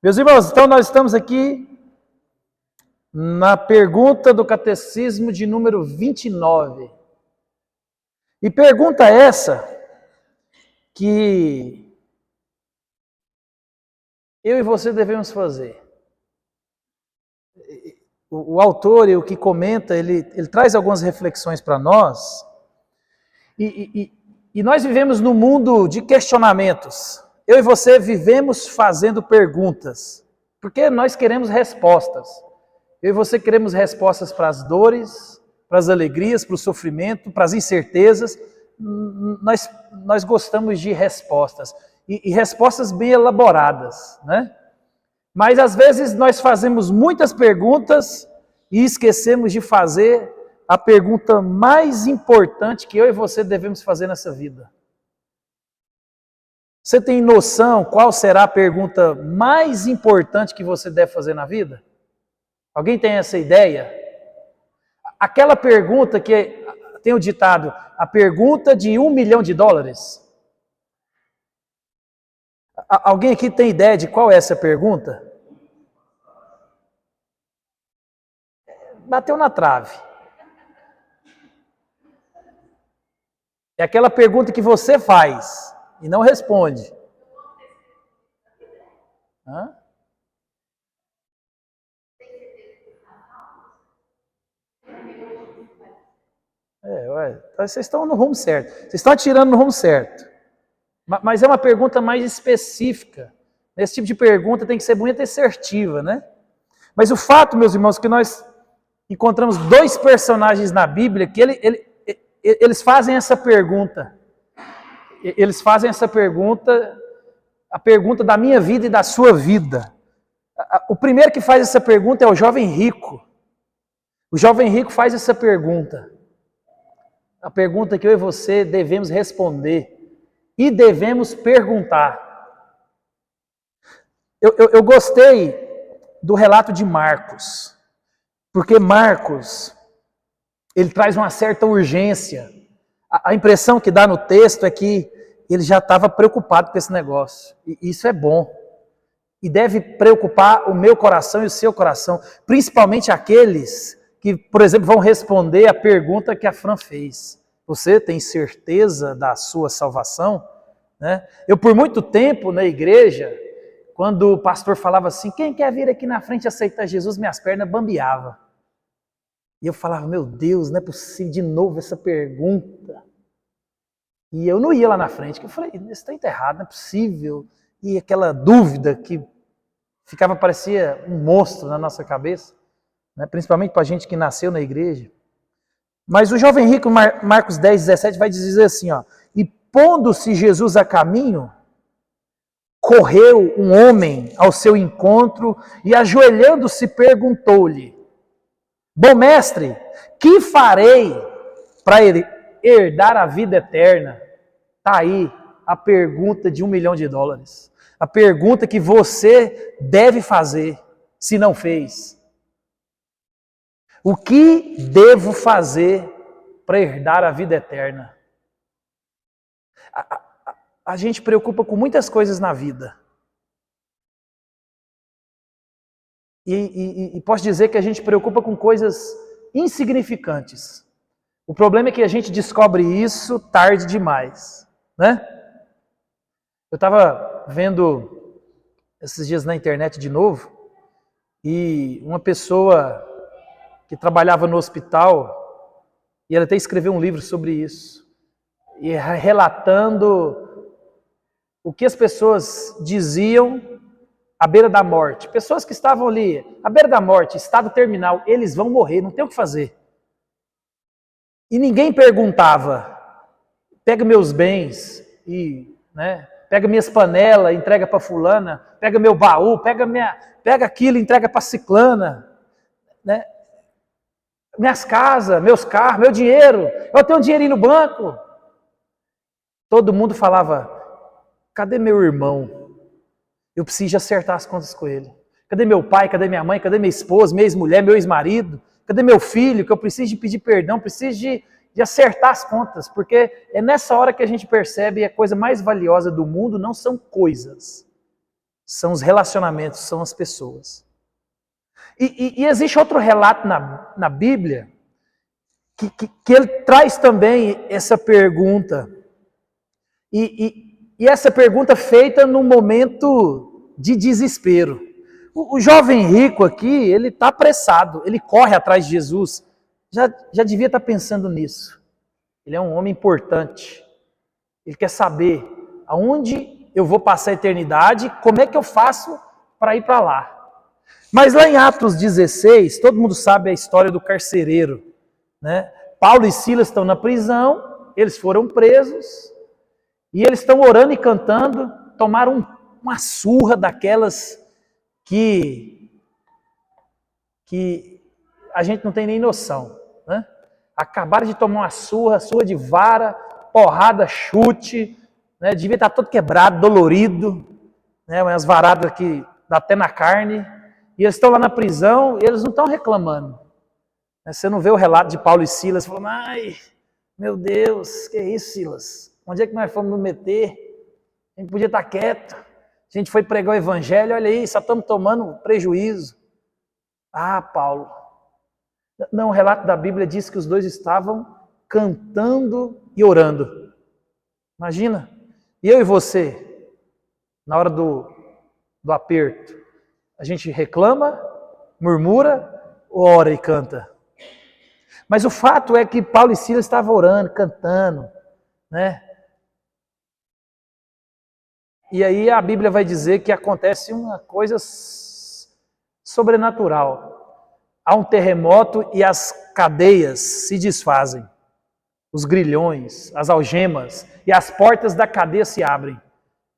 Meus irmãos, então nós estamos aqui na pergunta do Catecismo de número 29. E pergunta essa que eu e você devemos fazer. O autor e o que comenta, ele traz algumas reflexões para nós. E nós vivemos num mundo de questionamentos. Eu e você vivemos fazendo perguntas, porque nós queremos respostas. Eu e você queremos respostas para as dores, para as alegrias, para o sofrimento, para as incertezas. Nós gostamos de respostas, e respostas bem elaboradas, né? Mas às vezes nós fazemos muitas perguntas e esquecemos de fazer a pergunta mais importante que eu e você devemos fazer nessa vida. Você tem noção qual será a pergunta mais importante que você deve fazer na vida? Alguém tem essa ideia? Aquela pergunta que tem o ditado, a pergunta de $1 milhão. Alguém aqui tem ideia de qual é essa pergunta? Bateu na trave. É aquela pergunta que você faz e não responde. Hã? Vocês estão no rumo certo. Vocês estão atirando no rumo certo. Mas é uma pergunta mais específica. Esse tipo de pergunta tem que ser muito assertiva, né? Mas o fato, meus irmãos, que nós encontramos dois personagens na Bíblia que eles fazem essa pergunta. Eles fazem essa pergunta, a pergunta da minha vida e da sua vida. O primeiro que faz essa pergunta é o jovem rico. O jovem rico faz essa pergunta. A pergunta que eu e você devemos responder e devemos perguntar. Eu gostei do relato de Marcos, porque Marcos, ele traz uma certa urgência. A impressão que dá no texto é que ele já estava preocupado com esse negócio. E isso é bom. E deve preocupar o meu coração e o seu coração, principalmente aqueles que, por exemplo, vão responder a pergunta que a Fran fez. Você tem certeza da sua salvação? Né? Eu, por muito tempo na igreja, quando o pastor falava assim, quem quer vir aqui na frente aceitar Jesus, minhas pernas bambeavam. E eu falava, meu Deus, não é possível de novo essa pergunta. E eu não ia lá na frente, porque eu falei, isso está enterrado, não é possível. E aquela dúvida que parecia um monstro na nossa cabeça, né? Principalmente para a gente que nasceu na igreja. Mas o jovem rico, Marcos 10, 17, vai dizer assim, ó, e pondo-se Jesus a caminho, correu um homem ao seu encontro e ajoelhando-se perguntou-lhe, bom mestre, que farei para herdar a vida eterna? Está aí a pergunta de $1 milhão. A pergunta que você deve fazer, se não fez. O que devo fazer para herdar a vida eterna? A gente preocupa com muitas coisas na vida. E posso dizer que a gente preocupa com coisas insignificantes. O problema é que a gente descobre isso tarde demais, né? Eu estava vendo esses dias na internet de novo, e uma pessoa que trabalhava no hospital, e ela até escreveu um livro sobre isso, e relatando o que as pessoas diziam à beira da morte. Pessoas que estavam ali, à beira da morte, estado terminal, eles vão morrer, não tem o que fazer. E ninguém perguntava, pega meus bens, pega minhas panelas, entrega para fulana, pega meu baú, pega aquilo, entrega para ciclana, né? Minhas casas, meus carros, meu dinheiro, eu tenho um dinheirinho no banco. Todo mundo falava, cadê meu irmão? Eu preciso acertar as contas com ele. Cadê meu pai, cadê minha mãe, cadê minha esposa, minha ex-mulher, meu ex-marido? Cadê meu filho, que eu preciso de pedir perdão, preciso de acertar as contas, porque é nessa hora que a gente percebe que a coisa mais valiosa do mundo não são coisas, São os relacionamentos, são as pessoas. E existe outro relato na Bíblia que ele traz também essa pergunta. E essa pergunta feita num momento de desespero. O jovem rico aqui, ele está apressado, ele corre atrás de Jesus. Já devia estar pensando nisso. Ele é um homem importante. Ele quer saber aonde eu vou passar a eternidade, como é que eu faço para ir para lá. Mas lá em Atos 16, todo mundo sabe a história do carcereiro, né? Paulo e Silas estão na prisão, eles foram presos, e eles estão orando e cantando, tomaram uma surra daquelas que a gente não tem nem noção, né? Acabaram de tomar uma surra de vara, porrada, chute, né? Devia estar todo quebrado, dolorido, né? Umas varadas que dá até na carne. E eles estão lá na prisão e eles não estão reclamando. Você não vê o relato de Paulo e Silas falando, ai, meu Deus, que isso, Silas? Onde é que nós fomos nos meter? A gente podia estar quieto. A gente foi pregar o evangelho, olha aí, só estamos tomando prejuízo. Ah, Paulo. Não, o relato da Bíblia diz que os dois estavam cantando e orando. Imagina. E eu e você, na hora do aperto, a gente reclama, murmura, ora e canta. Mas o fato é que Paulo e Silas estavam orando, cantando, né? E aí a Bíblia vai dizer que acontece uma coisa sobrenatural. Há um terremoto e as cadeias se desfazem. Os grilhões, as algemas e as portas da cadeia se abrem.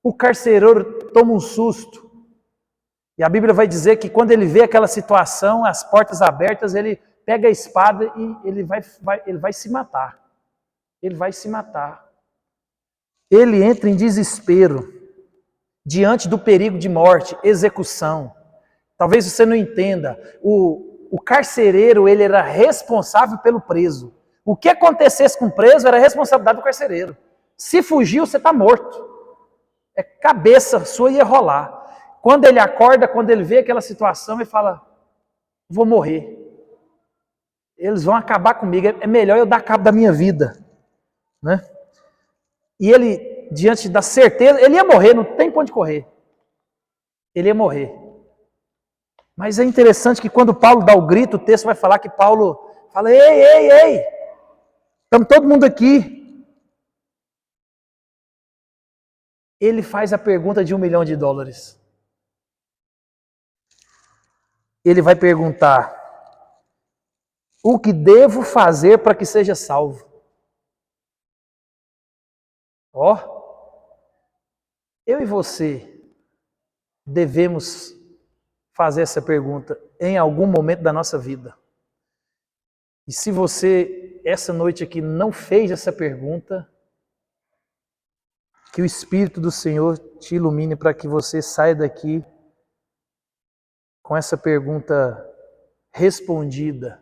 O carcereiro toma um susto. E a Bíblia vai dizer que quando ele vê aquela situação, as portas abertas, ele pega a espada e ele vai se matar. Ele vai se matar. Ele entra em desespero diante do perigo de morte, execução. Talvez você não entenda. O carcereiro, ele era responsável pelo preso. O que acontecesse com o preso era a responsabilidade do carcereiro. Se fugiu, você está morto. É cabeça sua ia rolar. Quando ele acorda, quando ele vê aquela situação, ele fala, vou morrer. Eles vão acabar comigo, é melhor eu dar cabo da minha vida. Né? E ele, diante da certeza, ele ia morrer, não tem pra onde correr. Ele ia morrer. Mas é interessante que quando Paulo dá o grito, o texto vai falar que Paulo fala, ei, estamos todo mundo aqui. Ele faz a pergunta de $1 milhão. Ele vai perguntar, o que devo fazer para que seja salvo? Eu e você devemos fazer essa pergunta em algum momento da nossa vida. E se você, essa noite aqui, não fez essa pergunta, que o Espírito do Senhor te ilumine para que você saia daqui com essa pergunta respondida.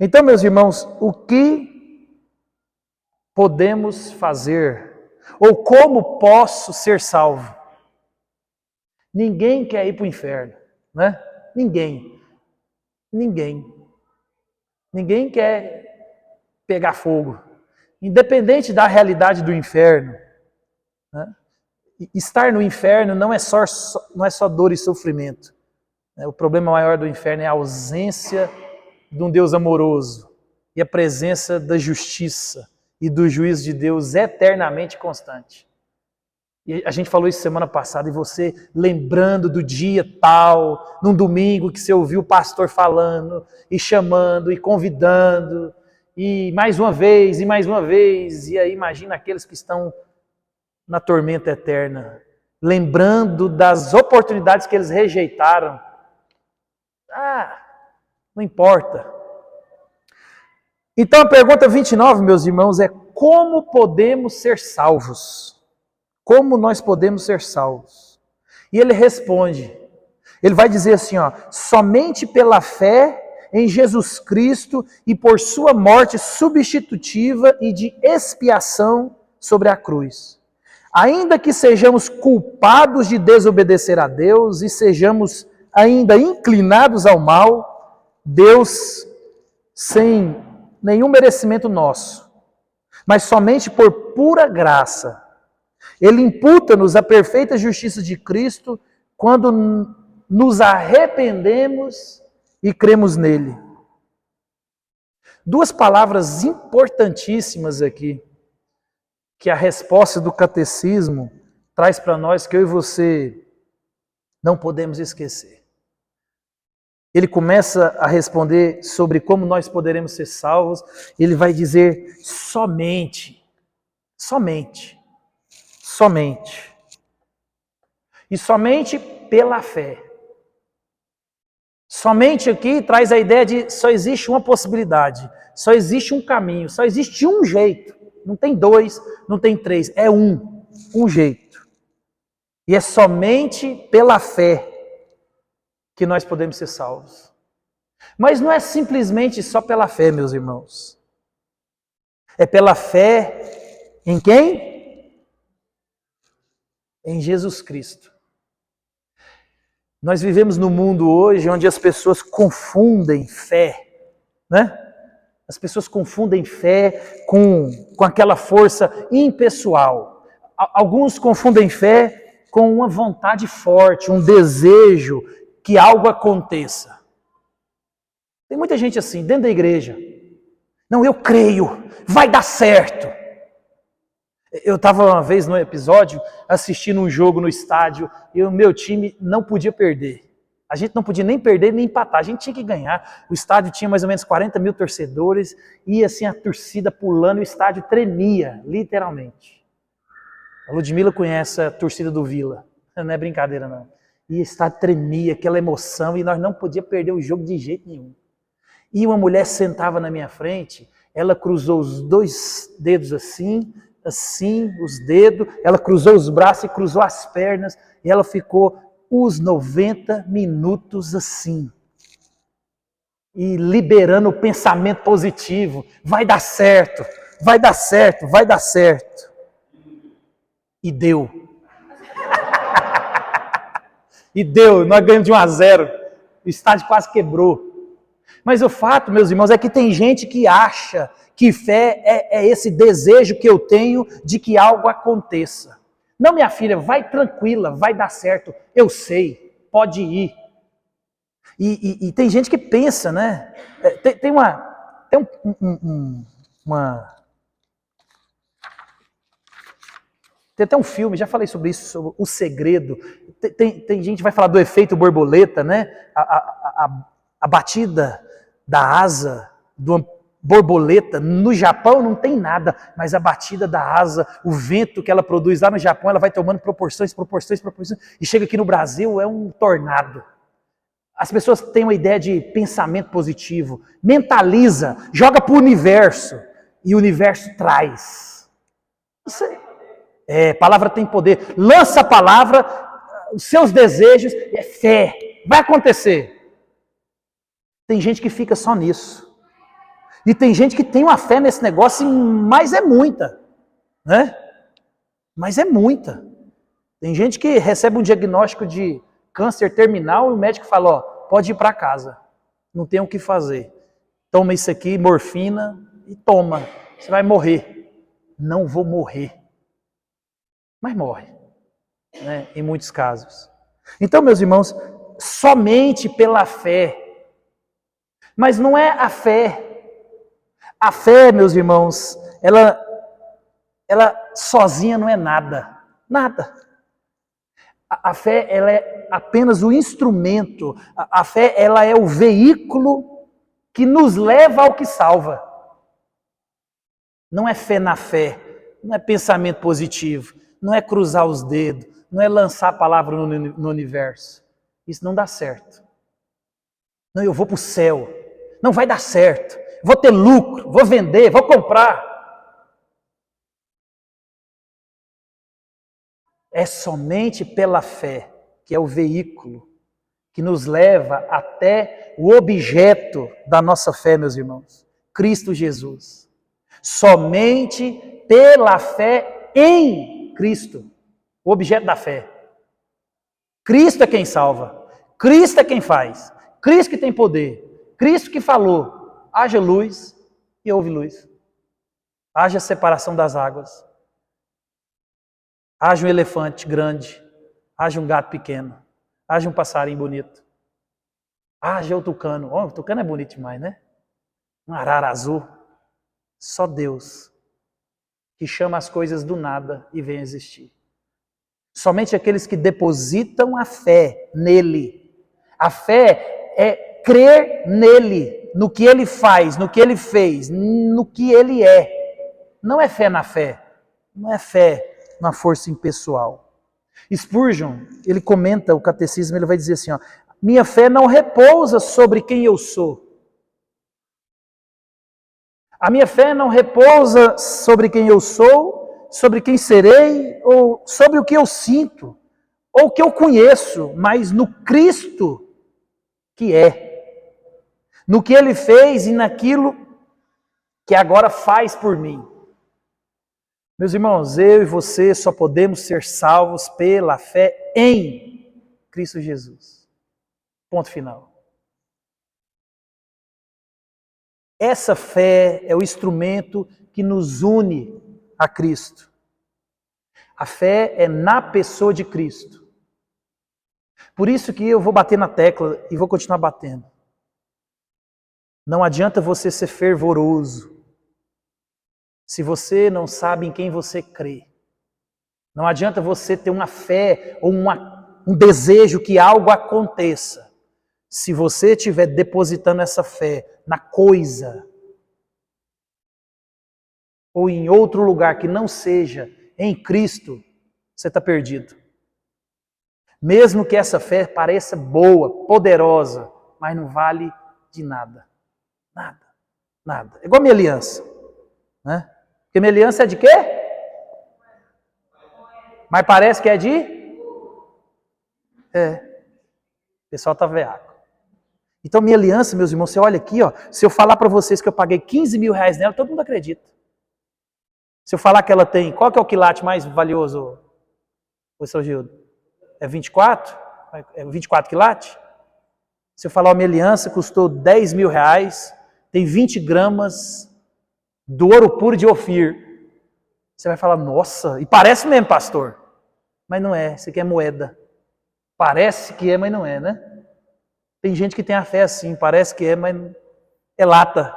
Então, meus irmãos, o que podemos fazer? Ou como posso ser salvo? Ninguém quer ir para o inferno, né? Ninguém quer pegar fogo. Independente da realidade do inferno, né? Estar no inferno não é só dor e sofrimento. O problema maior do inferno é a ausência de um Deus amoroso e a presença da justiça e do juízo de Deus eternamente constante. E a gente falou isso semana passada, e você lembrando do dia tal, num domingo que você ouviu o pastor falando, e chamando, e convidando, e mais uma vez, e aí imagina aqueles que estão na tormenta eterna, lembrando das oportunidades que eles rejeitaram. Não importa. Então a pergunta 29, meus irmãos, é como podemos ser salvos? Como nós podemos ser salvos? E ele responde, ele vai dizer assim, somente pela fé em Jesus Cristo e por sua morte substitutiva e de expiação sobre a cruz. Ainda que sejamos culpados de desobedecer a Deus e sejamos ainda inclinados ao mal, Deus, sem nenhum merecimento nosso, mas somente por pura graça, Ele imputa-nos a perfeita justiça de Cristo quando nos arrependemos e cremos nele. Duas palavras importantíssimas aqui, que a resposta do catecismo traz para nós, que eu e você não podemos esquecer. Ele começa a responder sobre como nós poderemos ser salvos. Ele vai dizer somente. E somente pela fé. Somente aqui traz a ideia de só existe uma possibilidade, só existe um caminho, só existe um jeito. Não tem dois, não tem três, é um jeito. E é somente pela fé que nós podemos ser salvos. Mas não é simplesmente só pela fé, meus irmãos. É pela fé em quem? Em Jesus Cristo. Nós vivemos num mundo hoje onde as pessoas confundem fé, né? As pessoas confundem fé com aquela força impessoal. Alguns confundem fé com uma vontade forte, um desejo que algo aconteça. Tem muita gente assim, dentro da igreja. Não, eu creio, vai dar certo. Eu estava uma vez num episódio assistindo um jogo no estádio e o meu time não podia perder. A gente não podia nem perder nem empatar, a gente tinha que ganhar. O estádio tinha mais ou menos 40 mil torcedores e assim a torcida pulando, o estádio tremia, literalmente. A Ludmila conhece a torcida do Vila, não é brincadeira não. E o estádio tremia, aquela emoção, e nós não podíamos perder o jogo de jeito nenhum. E uma mulher sentava na minha frente, ela cruzou os dois dedos assim, os dedos, ela cruzou os braços e cruzou as pernas, e ela ficou os 90 minutos assim, e liberando o pensamento positivo, vai dar certo, vai dar certo, vai dar certo. E deu. E deu, nós ganhamos de 1-0, o estádio quase quebrou. Mas o fato, meus irmãos, é que tem gente que acha que fé é esse desejo que eu tenho de que algo aconteça. Não, minha filha, vai tranquila, vai dar certo, eu sei, pode ir. E tem gente que pensa, né? Tem até um filme, já falei sobre isso, sobre O Segredo. Tem gente que vai falar do efeito borboleta, né? A batida da asa do borboleta, no Japão não tem nada, mas a batida da asa, o vento que ela produz lá no Japão, ela vai tomando proporções, e chega aqui no Brasil, é um tornado. As pessoas têm uma ideia de pensamento positivo, mentaliza, joga para o universo, e o universo traz. Palavra tem poder, lança a palavra, os seus desejos, é fé, vai acontecer. Tem gente que fica só nisso. E tem gente que tem uma fé nesse negócio, mas é muita, né? Mas é muita. Tem gente que recebe um diagnóstico de câncer terminal e o médico fala, ó, pode ir para casa, não tem o que fazer. Toma isso aqui, morfina, e toma, você vai morrer. Não vou morrer. Mas morre, né? Em muitos casos. Então, meus irmãos, somente pela fé. Mas não é a fé. A fé, meus irmãos, ela sozinha não é nada. Nada. A fé, ela é apenas o instrumento. A fé, ela é o veículo que nos leva ao que salva. Não é fé na fé, não é pensamento positivo, não é cruzar os dedos, não é lançar a palavra no universo. Isso não dá certo. Não, eu vou para o céu. Não vai dar certo. Vou ter lucro, vou vender, vou comprar. É somente pela fé, que é o veículo que nos leva até o objeto da nossa fé, meus irmãos, Cristo Jesus. Somente pela fé em em Cristo, o objeto da fé. Cristo é quem salva, Cristo é quem faz, Cristo que tem poder, Cristo que falou, haja luz e houve luz. Haja separação das águas, haja um elefante grande, haja um gato pequeno, haja um passarinho bonito, haja o tucano. Oh, o tucano é bonito demais, né? Um arara azul. Só Deus que chama as coisas do nada e vem existir. Somente aqueles que depositam a fé nele. A fé é crer nele, no que ele faz, no que ele fez, no que ele é. Não é fé na fé, não é fé na força impessoal. Spurgeon, ele comenta o catecismo, ele vai dizer assim, ó, minha fé não repousa sobre quem eu sou. A minha fé não repousa sobre quem eu sou, sobre quem serei, ou sobre o que eu sinto, ou o que eu conheço, mas no Cristo que é. No que ele fez e naquilo que agora faz por mim. Meus irmãos, eu e você só podemos ser salvos pela fé em Cristo Jesus. Ponto final. Essa fé é o instrumento que nos une a Cristo. A fé é na pessoa de Cristo. Por isso que eu vou bater na tecla e vou continuar batendo. Não adianta você ser fervoroso se você não sabe em quem você crê. Não adianta você ter uma fé ou um desejo que algo aconteça. Se você estiver depositando essa fé na coisa ou em outro lugar que não seja em Cristo, você está perdido. Mesmo que essa fé pareça boa, poderosa, mas não vale de nada. Nada. Nada. É igual a minha aliança. Né? Porque minha aliança é de quê? Mas parece que é de? O pessoal está veaco. Então minha aliança, meus irmãos, você olha aqui, ó, se eu falar para vocês que eu paguei 15 mil reais nela, todo mundo acredita. Se eu falar que ela tem, qual que é o quilate mais valioso, ô seu Gildo? É 24? É 24 quilate? Se eu falar, ó, minha aliança custou 10 mil reais, tem 20 gramas do ouro puro de Ofir. Você vai falar, nossa, e parece mesmo, pastor. Mas não é, isso aqui é moeda. Parece que é, mas não é, né? Tem gente que tem a fé assim, parece que é, mas é lata.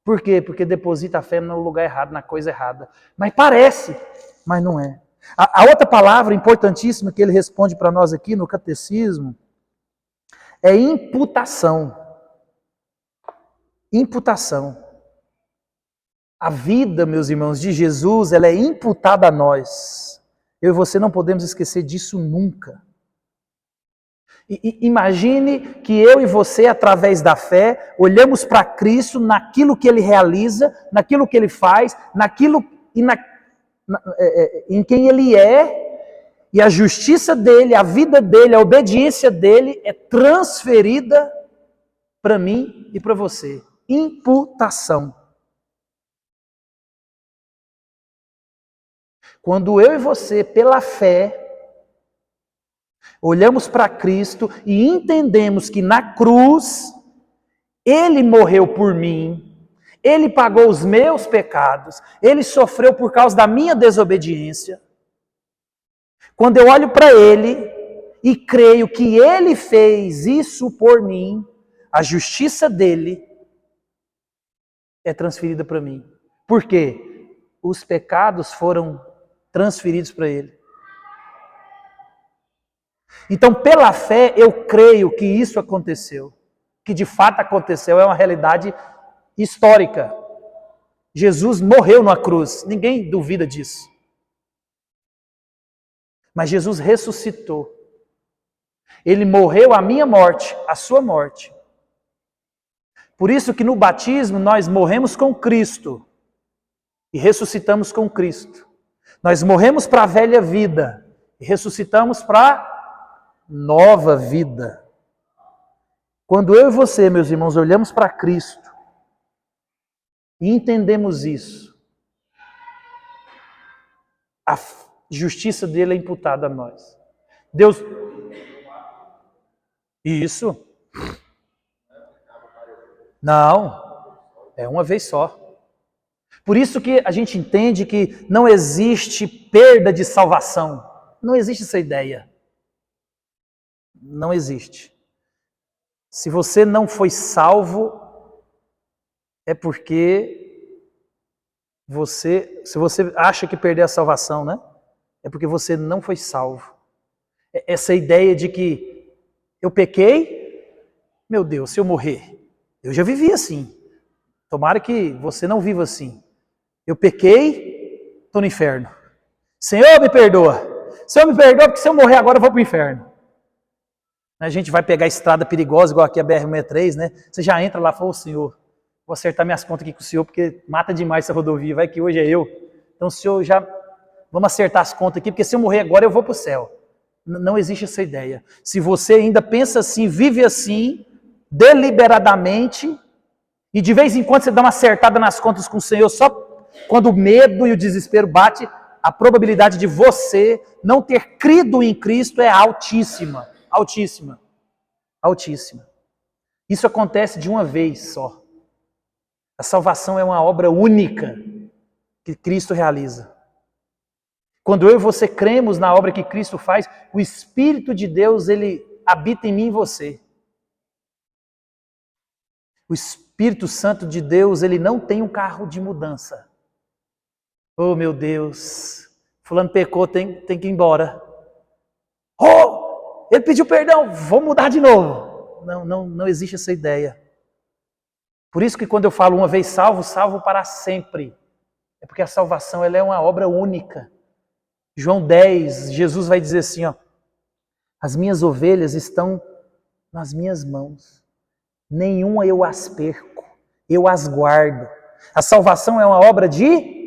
Por quê? Porque deposita a fé no lugar errado, na coisa errada. Mas parece, mas não é. A outra palavra importantíssima que ele responde para nós aqui no catecismo é imputação. Imputação. A vida, meus irmãos, de Jesus, ela é imputada a nós. Eu e você não podemos esquecer disso nunca. Imagine que eu e você, através da fé, olhamos para Cristo naquilo que Ele realiza, naquilo que Ele faz, naquilo em quem Ele é, e a justiça dEle, a vida dEle, a obediência dEle é transferida para mim e para você. Imputação. Quando eu e você, pela fé, olhamos para Cristo e entendemos que na cruz, Ele morreu por mim, Ele pagou os meus pecados, Ele sofreu por causa da minha desobediência. Quando eu olho para Ele e creio que Ele fez isso por mim, a justiça dEle é transferida para mim. Por quê? Os pecados foram transferidos para Ele. Então, pela fé, eu creio que isso aconteceu. Que de fato aconteceu, é uma realidade histórica. Jesus morreu na cruz, ninguém duvida disso. Mas Jesus ressuscitou. Ele morreu a minha morte, a sua morte. Por isso que no batismo nós morremos com Cristo e ressuscitamos com Cristo. Nós morremos para a velha vida e ressuscitamos para a nova vida. Quando eu e você, meus irmãos, olhamos para Cristo e entendemos isso, justiça dele é imputada a nós. Deus... Isso. Não, é uma vez só. Por isso que a gente entende que não existe perda de salvação. Não existe essa ideia. Não existe. Se você não foi salvo, é porque se você acha que perdeu a salvação, né? É porque você não foi salvo. Essa ideia de que eu pequei, meu Deus, se eu morrer, eu já vivi assim. Tomara que você não viva assim. Eu pequei, estou no inferno. Senhor, me perdoa. Senhor, me perdoa, porque se eu morrer agora eu vou para o inferno. A gente vai pegar a estrada perigosa, igual aqui a BR-63, né? Você já entra lá e fala, ô Senhor, vou acertar minhas contas aqui com o Senhor, porque mata demais essa rodovia, vai que hoje é eu. Então, o Senhor já... Vamos acertar as contas aqui, porque se eu morrer agora eu vou para o céu. Não existe essa ideia. Se você ainda pensa assim, vive assim, deliberadamente, e de vez em quando você dá uma acertada nas contas com o Senhor, só quando o medo e o desespero bate, a probabilidade de você não ter crido em Cristo é altíssima. Altíssima. Altíssima. Isso acontece de uma vez só. A salvação é uma obra única que Cristo realiza. Quando eu e você cremos na obra que Cristo faz, o Espírito de Deus, ele habita em mim e em você. O Espírito Santo de Deus, ele não tem um carro de mudança. Oh, meu Deus, fulano pecou, tem que ir embora. Oh, ele pediu perdão, vou mudar de novo. Não existe essa ideia. Por isso que quando eu falo uma vez salvo, salvo para sempre. É porque a salvação ela é uma obra única. João 10, Jesus vai dizer assim, ó, as minhas ovelhas estão nas minhas mãos. Nenhuma eu as perco, eu as guardo. A salvação é uma obra de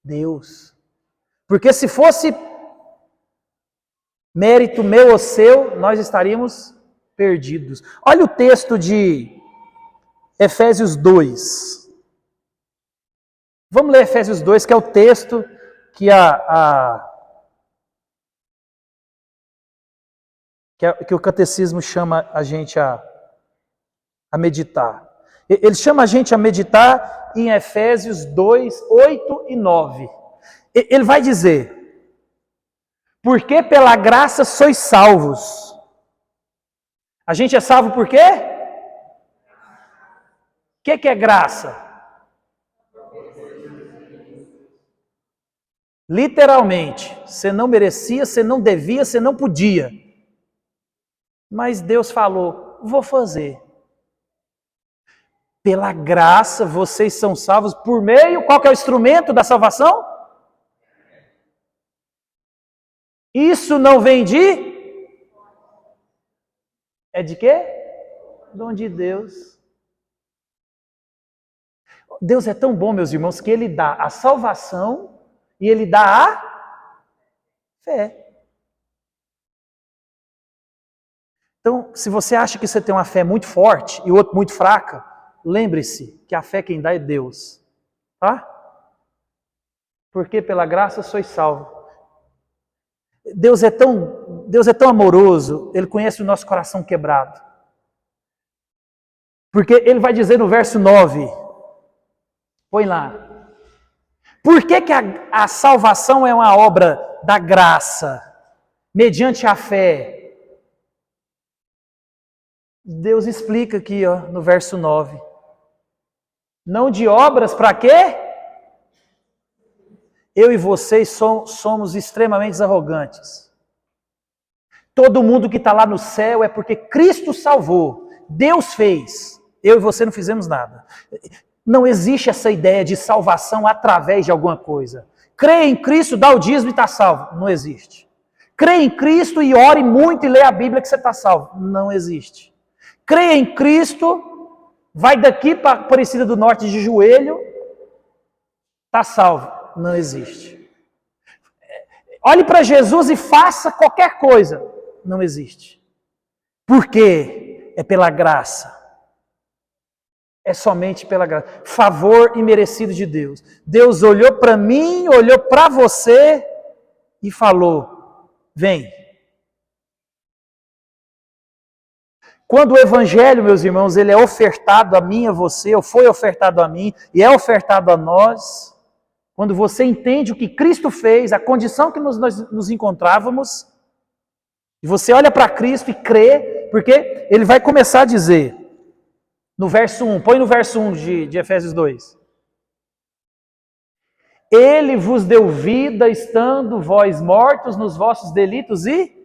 Deus. Porque se fosse mérito meu ou seu, nós estaríamos perdidos. Olha o texto de Efésios 2. Vamos ler Efésios 2, que é o texto que que o catecismo chama a gente a meditar. Ele chama a gente a meditar em Efésios 2, 8 e 9. Ele vai dizer, porque pela graça sois salvos. A gente é salvo por quê? O que é graça? Literalmente, você não merecia, você não devia, você não podia. Mas Deus falou, vou fazer. Pela graça vocês são salvos por meio, qual que é o instrumento da salvação? Isso não vem de? É de quê? Dom de Deus. Deus é tão bom, meus irmãos, que Ele dá a salvação e Ele dá a fé. Então, se você acha que você tem uma fé muito forte e o outro muito fraca, lembre-se que a fé quem dá é Deus. Tá? Porque pela graça sois salvos. Deus é tão amoroso, Ele conhece o nosso coração quebrado. Porque Ele vai dizer no verso 9, põe lá. Por que a salvação é uma obra da graça, mediante a fé? Deus explica aqui, ó, no verso 9. Não de obras, para quê? Eu e vocês somos extremamente arrogantes. Todo mundo que está lá no céu é porque Cristo salvou. Deus fez. Eu e você não fizemos nada. Não existe essa ideia de salvação através de alguma coisa. Crê em Cristo, dá o dízimo e está salvo. Não existe. Crê em Cristo e ore muito e lê a Bíblia que você está salvo. Não existe. Crê em Cristo, vai daqui para Aparecida do Norte de joelho, está salvo. Não existe. Olhe para Jesus e faça qualquer coisa. Não existe. Por quê? É pela graça. É somente pela graça. Favor imerecido de Deus. Deus olhou para mim, olhou para você e falou: vem. Quando o evangelho, meus irmãos, ele é ofertado a mim, a você, ou foi ofertado a mim, e é ofertado a nós, quando você entende o que Cristo fez, a condição que nós nos encontrávamos, e você olha para Cristo e crê, porque ele vai começar a dizer, no verso 1, põe no verso 1 de Efésios 2. Ele vos deu vida, estando vós mortos nos vossos delitos e...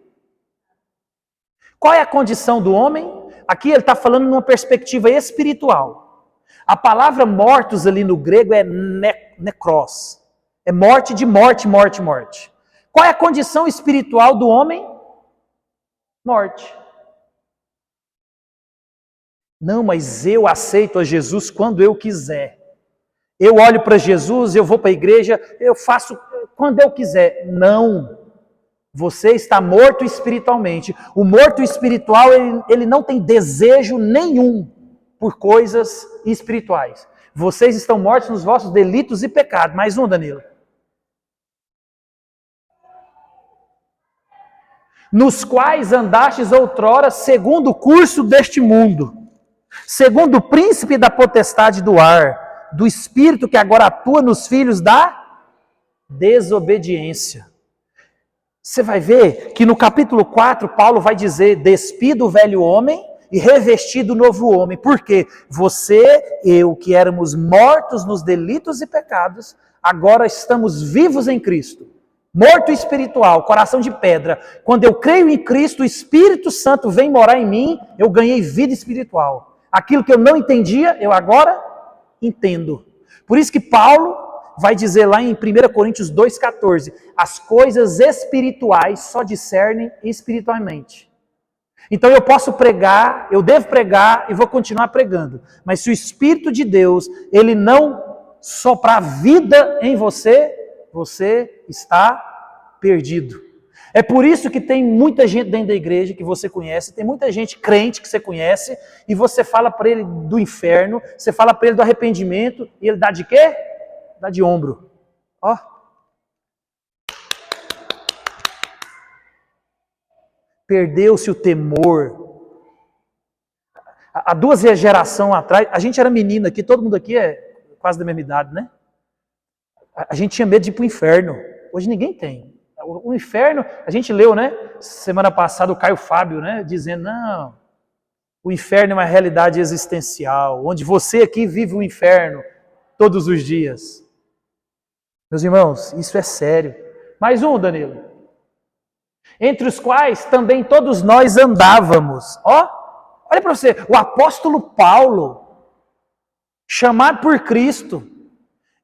Qual é a condição do homem? Aqui ele está falando numa perspectiva espiritual. A palavra mortos ali no grego é necros. É morte de morte, morte, morte. Qual é a condição espiritual do homem? Morte. Não, mas eu aceito a Jesus quando eu quiser. Eu olho para Jesus, eu vou para a igreja, eu faço quando eu quiser. Não. Você está morto espiritualmente. O morto espiritual, ele não tem desejo nenhum por coisas espirituais. Vocês estão mortos nos vossos delitos e pecados. Mais um, Danilo. Nos quais andastes outrora segundo o curso deste mundo, segundo o príncipe da potestade do ar, do espírito que agora atua nos filhos da desobediência. Você vai ver que no capítulo 4, Paulo vai dizer, despida o velho homem e revestido o novo homem. Por quê? Você, eu, que éramos mortos nos delitos e pecados, agora estamos vivos em Cristo. Morto espiritual, coração de pedra. Quando eu creio em Cristo, o Espírito Santo vem morar em mim, eu ganhei vida espiritual. Aquilo que eu não entendia, eu agora entendo. Por isso que Paulo vai dizer lá em 1 Coríntios 2,14, as coisas espirituais só discernem espiritualmente. Então eu posso pregar, eu devo pregar e vou continuar pregando. Mas se o Espírito de Deus, ele não soprar vida em você, você está perdido. É por isso que tem muita gente dentro da igreja que você conhece, tem muita gente crente que você conhece, e você fala para ele do inferno, você fala para ele do arrependimento, e ele dá de quê? Dá de ombro. Ó. Perdeu-se o temor. Há 2 gerações atrás, a gente era menino aqui, todo mundo aqui é quase da mesma idade, né? A gente tinha medo de ir para o inferno. Hoje ninguém tem. O inferno, a gente leu, né? Semana passada o Caio Fábio, né? Dizendo, não, o inferno é uma realidade existencial, onde você aqui vive o inferno todos os dias. Meus irmãos, isso é sério. Mais um, Danilo. Entre os quais também todos nós andávamos. Ó, olha para você, o apóstolo Paulo, chamado por Cristo,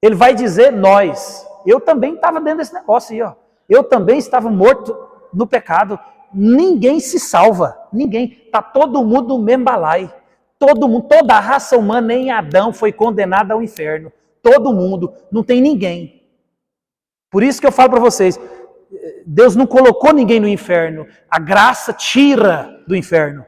ele vai dizer nós. Eu também estava dentro desse negócio aí, ó. Eu também estava morto no pecado. Ninguém se salva, ninguém. Está todo mundo no mesmo balai. Todo mundo, toda a raça humana em Adão foi condenada ao inferno. Todo mundo, não tem ninguém. Por isso que eu falo para vocês, Deus não colocou ninguém no inferno. A graça tira do inferno.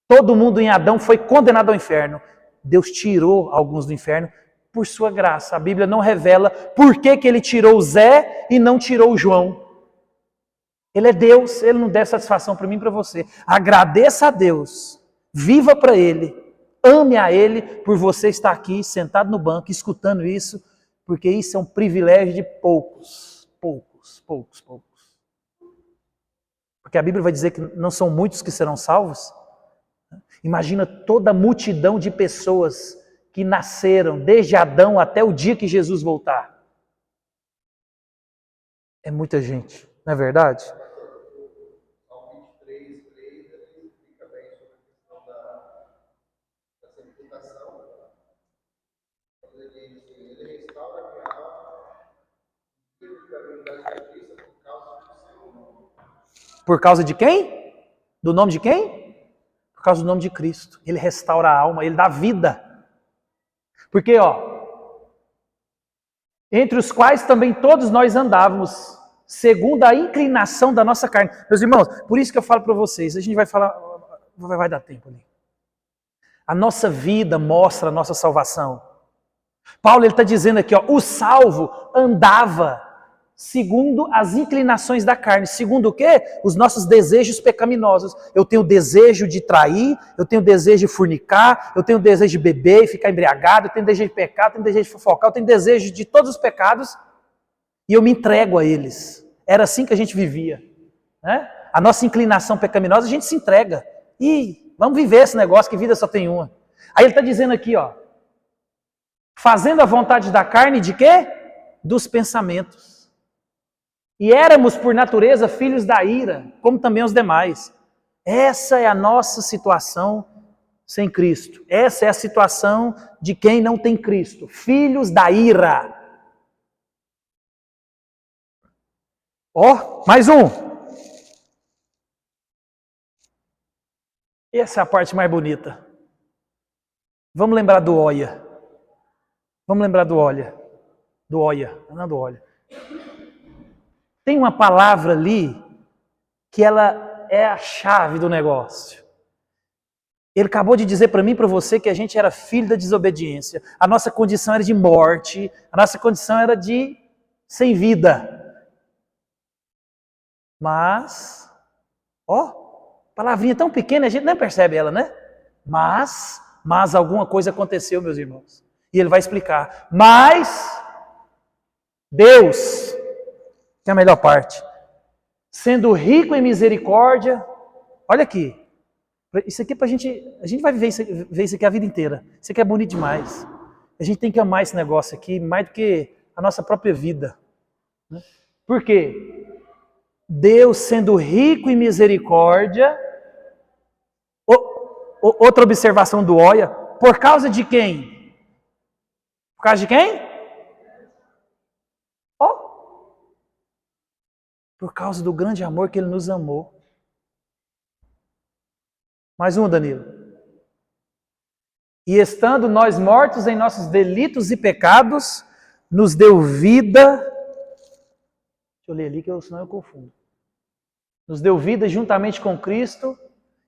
Todo mundo em Adão foi condenado ao inferno. Deus tirou alguns do inferno por sua graça. A Bíblia não revela por que ele tirou o Zé e não tirou o João. Ele é Deus, ele não dá satisfação para mim e para você. Agradeça a Deus, viva para Ele, ame a Ele por você estar aqui sentado no banco escutando isso, porque isso é um privilégio de poucos. Porque a Bíblia vai dizer que não são muitos que serão salvos. Imagina toda a multidão de pessoas que nasceram desde Adão até o dia que Jesus voltar. É muita gente, não é verdade? Salmo 23, 3, ele explica bem sobre a questão da santificação. Quando ele diz assim, ele restaura a minha alma e o caminho da justiça por causa do seu nome. Por causa de quem? Do nome de quem? Por causa do nome de Cristo. Ele restaura a alma, ele dá vida. Porque, entre os quais também todos nós andávamos, segundo a inclinação da nossa carne. Meus irmãos, por isso que eu falo para vocês, a gente vai falar, vai dar tempo ali. A nossa vida mostra a nossa salvação. Paulo está dizendo aqui, o salvo andava segundo as inclinações da carne. Segundo o quê? Os nossos desejos pecaminosos. Eu tenho desejo de trair, eu tenho desejo de fornicar, eu tenho desejo de beber e ficar embriagado, eu tenho desejo de pecar, eu tenho desejo de fofocar, eu tenho desejo de todos os pecados e eu me entrego a eles. Era assim que a gente vivia, né? A nossa inclinação pecaminosa, a gente se entrega. E vamos viver esse negócio, que vida só tem uma. Aí ele está dizendo aqui, ó, fazendo a vontade da carne de quê? Dos pensamentos. E éramos, por natureza, filhos da ira, como também os demais. Essa é a nossa situação sem Cristo. Essa é a situação de quem não tem Cristo. Filhos da ira. Ó, mais um. Essa é a parte mais bonita. Vamos lembrar do Oia. Vamos lembrar do Olha. Do Oia, não do Olha. Tem uma palavra ali que ela é a chave do negócio. Ele acabou de dizer para mim e para você que a gente era filho da desobediência. A nossa condição era de morte, a nossa condição era de sem vida. Mas, ó, palavrinha tão pequena, a gente nem percebe ela, né? Mas alguma coisa aconteceu, meus irmãos. E ele vai explicar. Mas Deus, que é a melhor parte, sendo rico em misericórdia, olha aqui, isso aqui é pra gente, a gente vai ver isso aqui a vida inteira. Isso aqui é bonito demais. A gente tem que amar esse negócio aqui mais do que a nossa própria vida. Né? Por quê? Deus sendo rico em misericórdia, outra observação do Oia, por causa de quem? Por causa de quem? Por causa do grande amor que Ele nos amou. Mais um, Danilo. E estando nós mortos em nossos delitos e pecados, nos deu vida. Deixa eu ler ali, que senão eu confundo. Nos deu vida juntamente com Cristo.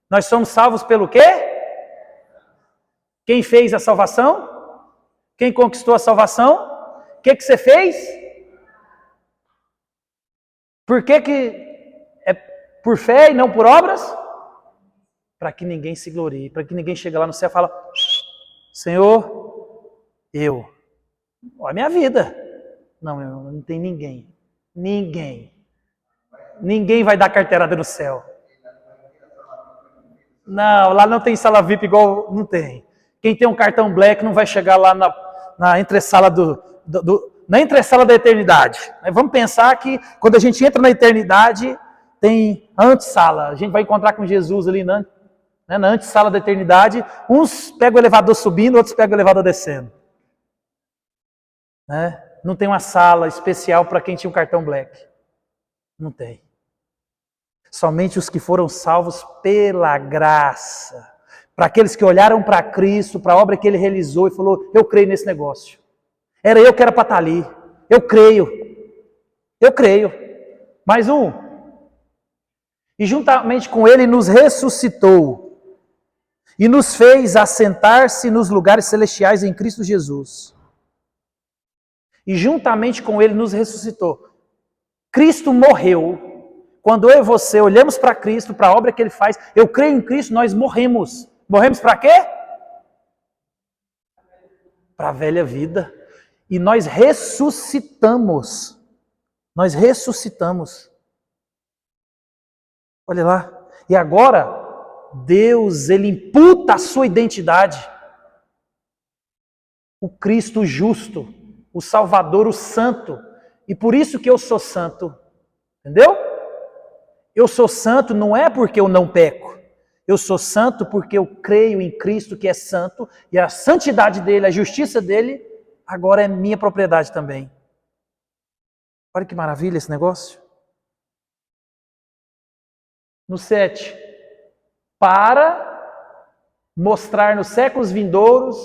Nós somos salvos pelo quê? Quem fez a salvação? Quem conquistou a salvação? O que você fez? Por que é por fé e não por obras? Para que ninguém se glorie, para que ninguém chegue lá no céu e fale, Senhor, olha a minha vida. Não, meu irmão, não tem ninguém. Ninguém vai dar carteirada no céu. Não, lá não tem sala VIP igual, não tem. Quem tem um cartão black não vai chegar lá na entressala na entressala da eternidade. Vamos pensar que quando a gente entra na eternidade, tem a antessala. A gente vai encontrar com Jesus ali na antessala da eternidade. Uns pegam o elevador subindo, outros pegam o elevador descendo. Não tem uma sala especial para quem tinha um cartão black. Não tem. Somente os que foram salvos pela graça. Para aqueles que olharam para Cristo, para a obra que Ele realizou e falou, eu creio nesse negócio. Era eu que era para estar ali. Eu creio. Mais um. E juntamente com Ele nos ressuscitou. E nos fez assentar-se nos lugares celestiais em Cristo Jesus. E juntamente com Ele nos ressuscitou. Cristo morreu. Quando eu e você olhamos para Cristo, para a obra que Ele faz, eu creio em Cristo, nós morremos. Morremos para quê? Para a velha vida. E nós ressuscitamos. Olha lá. E agora, Deus, Ele imputa a sua identidade. O Cristo justo, o Salvador, o Santo. E por isso que eu sou santo. Entendeu? Eu sou santo não é porque eu não peco. Eu sou santo porque eu creio em Cristo que é santo. E a santidade dele, a justiça dele, agora é minha propriedade também. Olha que maravilha esse negócio. No 7. Para mostrar nos séculos vindouros,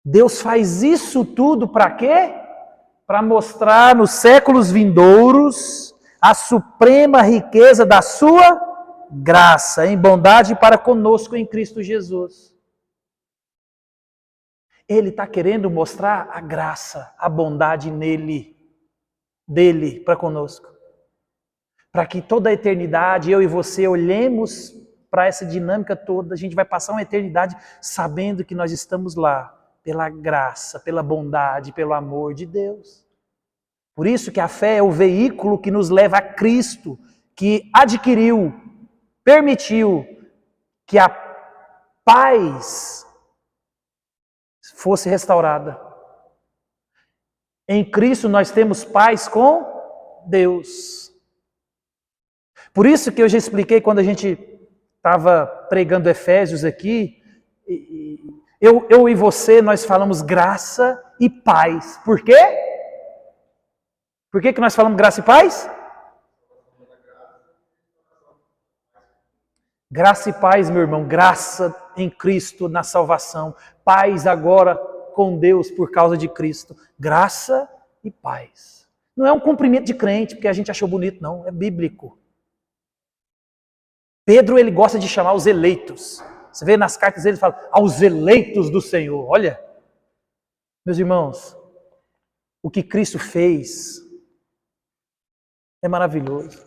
Deus faz isso tudo para quê? Para mostrar nos séculos vindouros a suprema riqueza da sua graça em bondade para conosco em Cristo Jesus. Ele está querendo mostrar a graça, a bondade nele. dele para conosco. Para que toda a eternidade, eu e você, olhemos para essa dinâmica toda, a gente vai passar uma eternidade sabendo que nós estamos lá pela graça, pela bondade, pelo amor de Deus. Por isso que a fé é o veículo que nos leva a Cristo, que adquiriu, permitiu que a paz fosse restaurada. Em Cristo nós temos paz com Deus. Por isso que eu já expliquei quando a gente estava pregando Efésios aqui, eu e você, nós falamos graça e paz. Por quê? Por que nós falamos graça e paz? Graça e paz, meu irmão, graça em Cristo na salvação, paz agora com Deus por causa de Cristo, graça e paz. Não é um cumprimento de crente, porque a gente achou bonito, não, é bíblico. Pedro, ele gosta de chamar os eleitos. Você vê nas cartas dele, ele fala, aos eleitos do Senhor. Olha, meus irmãos, o que Cristo fez é maravilhoso.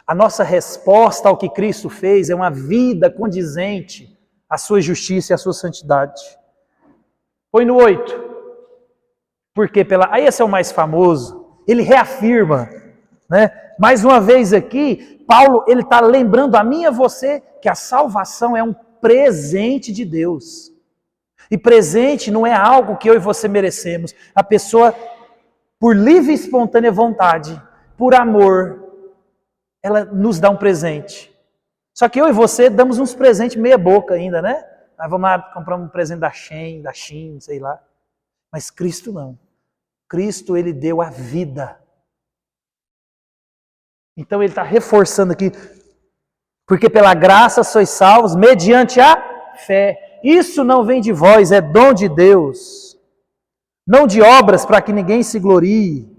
A nossa resposta ao que Cristo fez é uma vida condizente à sua justiça e à sua santidade. Põe no 8. Porque aí esse é o mais famoso. Ele reafirma, né? Mais uma vez aqui, Paulo ele está lembrando a mim e a você que a salvação é um presente de Deus. E presente não é algo que eu e você merecemos. A pessoa, por livre e espontânea vontade, por amor, ela nos dá um presente. Só que eu e você damos uns presentes meia boca ainda, né? Nós vamos lá comprar um presente da Shein, sei lá. Mas Cristo não. Cristo, ele deu a vida. Então ele está reforçando aqui, porque pela graça sois salvos mediante a fé. Isso não vem de vós, é dom de Deus. Não de obras para que ninguém se glorie.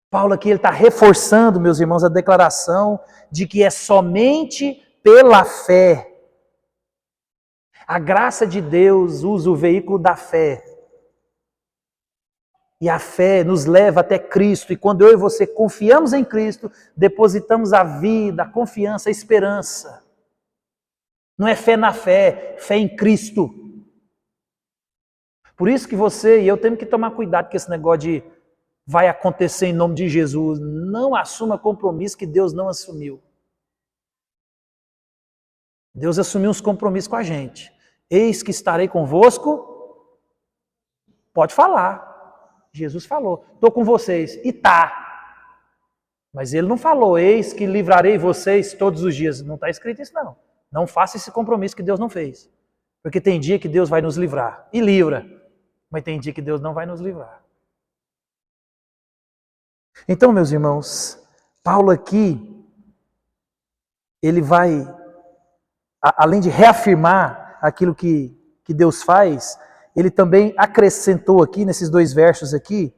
Paulo aqui ele está reforçando, meus irmãos, a declaração de que é somente pela fé. A graça de Deus usa o veículo da fé. E a fé nos leva até Cristo. E quando eu e você confiamos em Cristo, depositamos a vida, a confiança, a esperança. Não é fé na fé, fé em Cristo. Por isso que você e eu temos que tomar cuidado com esse negócio de vai acontecer em nome de Jesus. Não assuma compromisso que Deus não assumiu. Deus assumiu uns compromissos com a gente. Eis que estarei convosco. Pode falar. Jesus falou, estou com vocês, e tá. Mas ele não falou, eis que livrarei vocês todos os dias. Não está escrito isso não. Não faça esse compromisso que Deus não fez. Porque tem dia que Deus vai nos livrar, e livra. Mas tem dia que Deus não vai nos livrar. Então, meus irmãos, Paulo aqui, ele vai, além de reafirmar aquilo que Deus faz, ele também acrescentou aqui, nesses 2 versos aqui,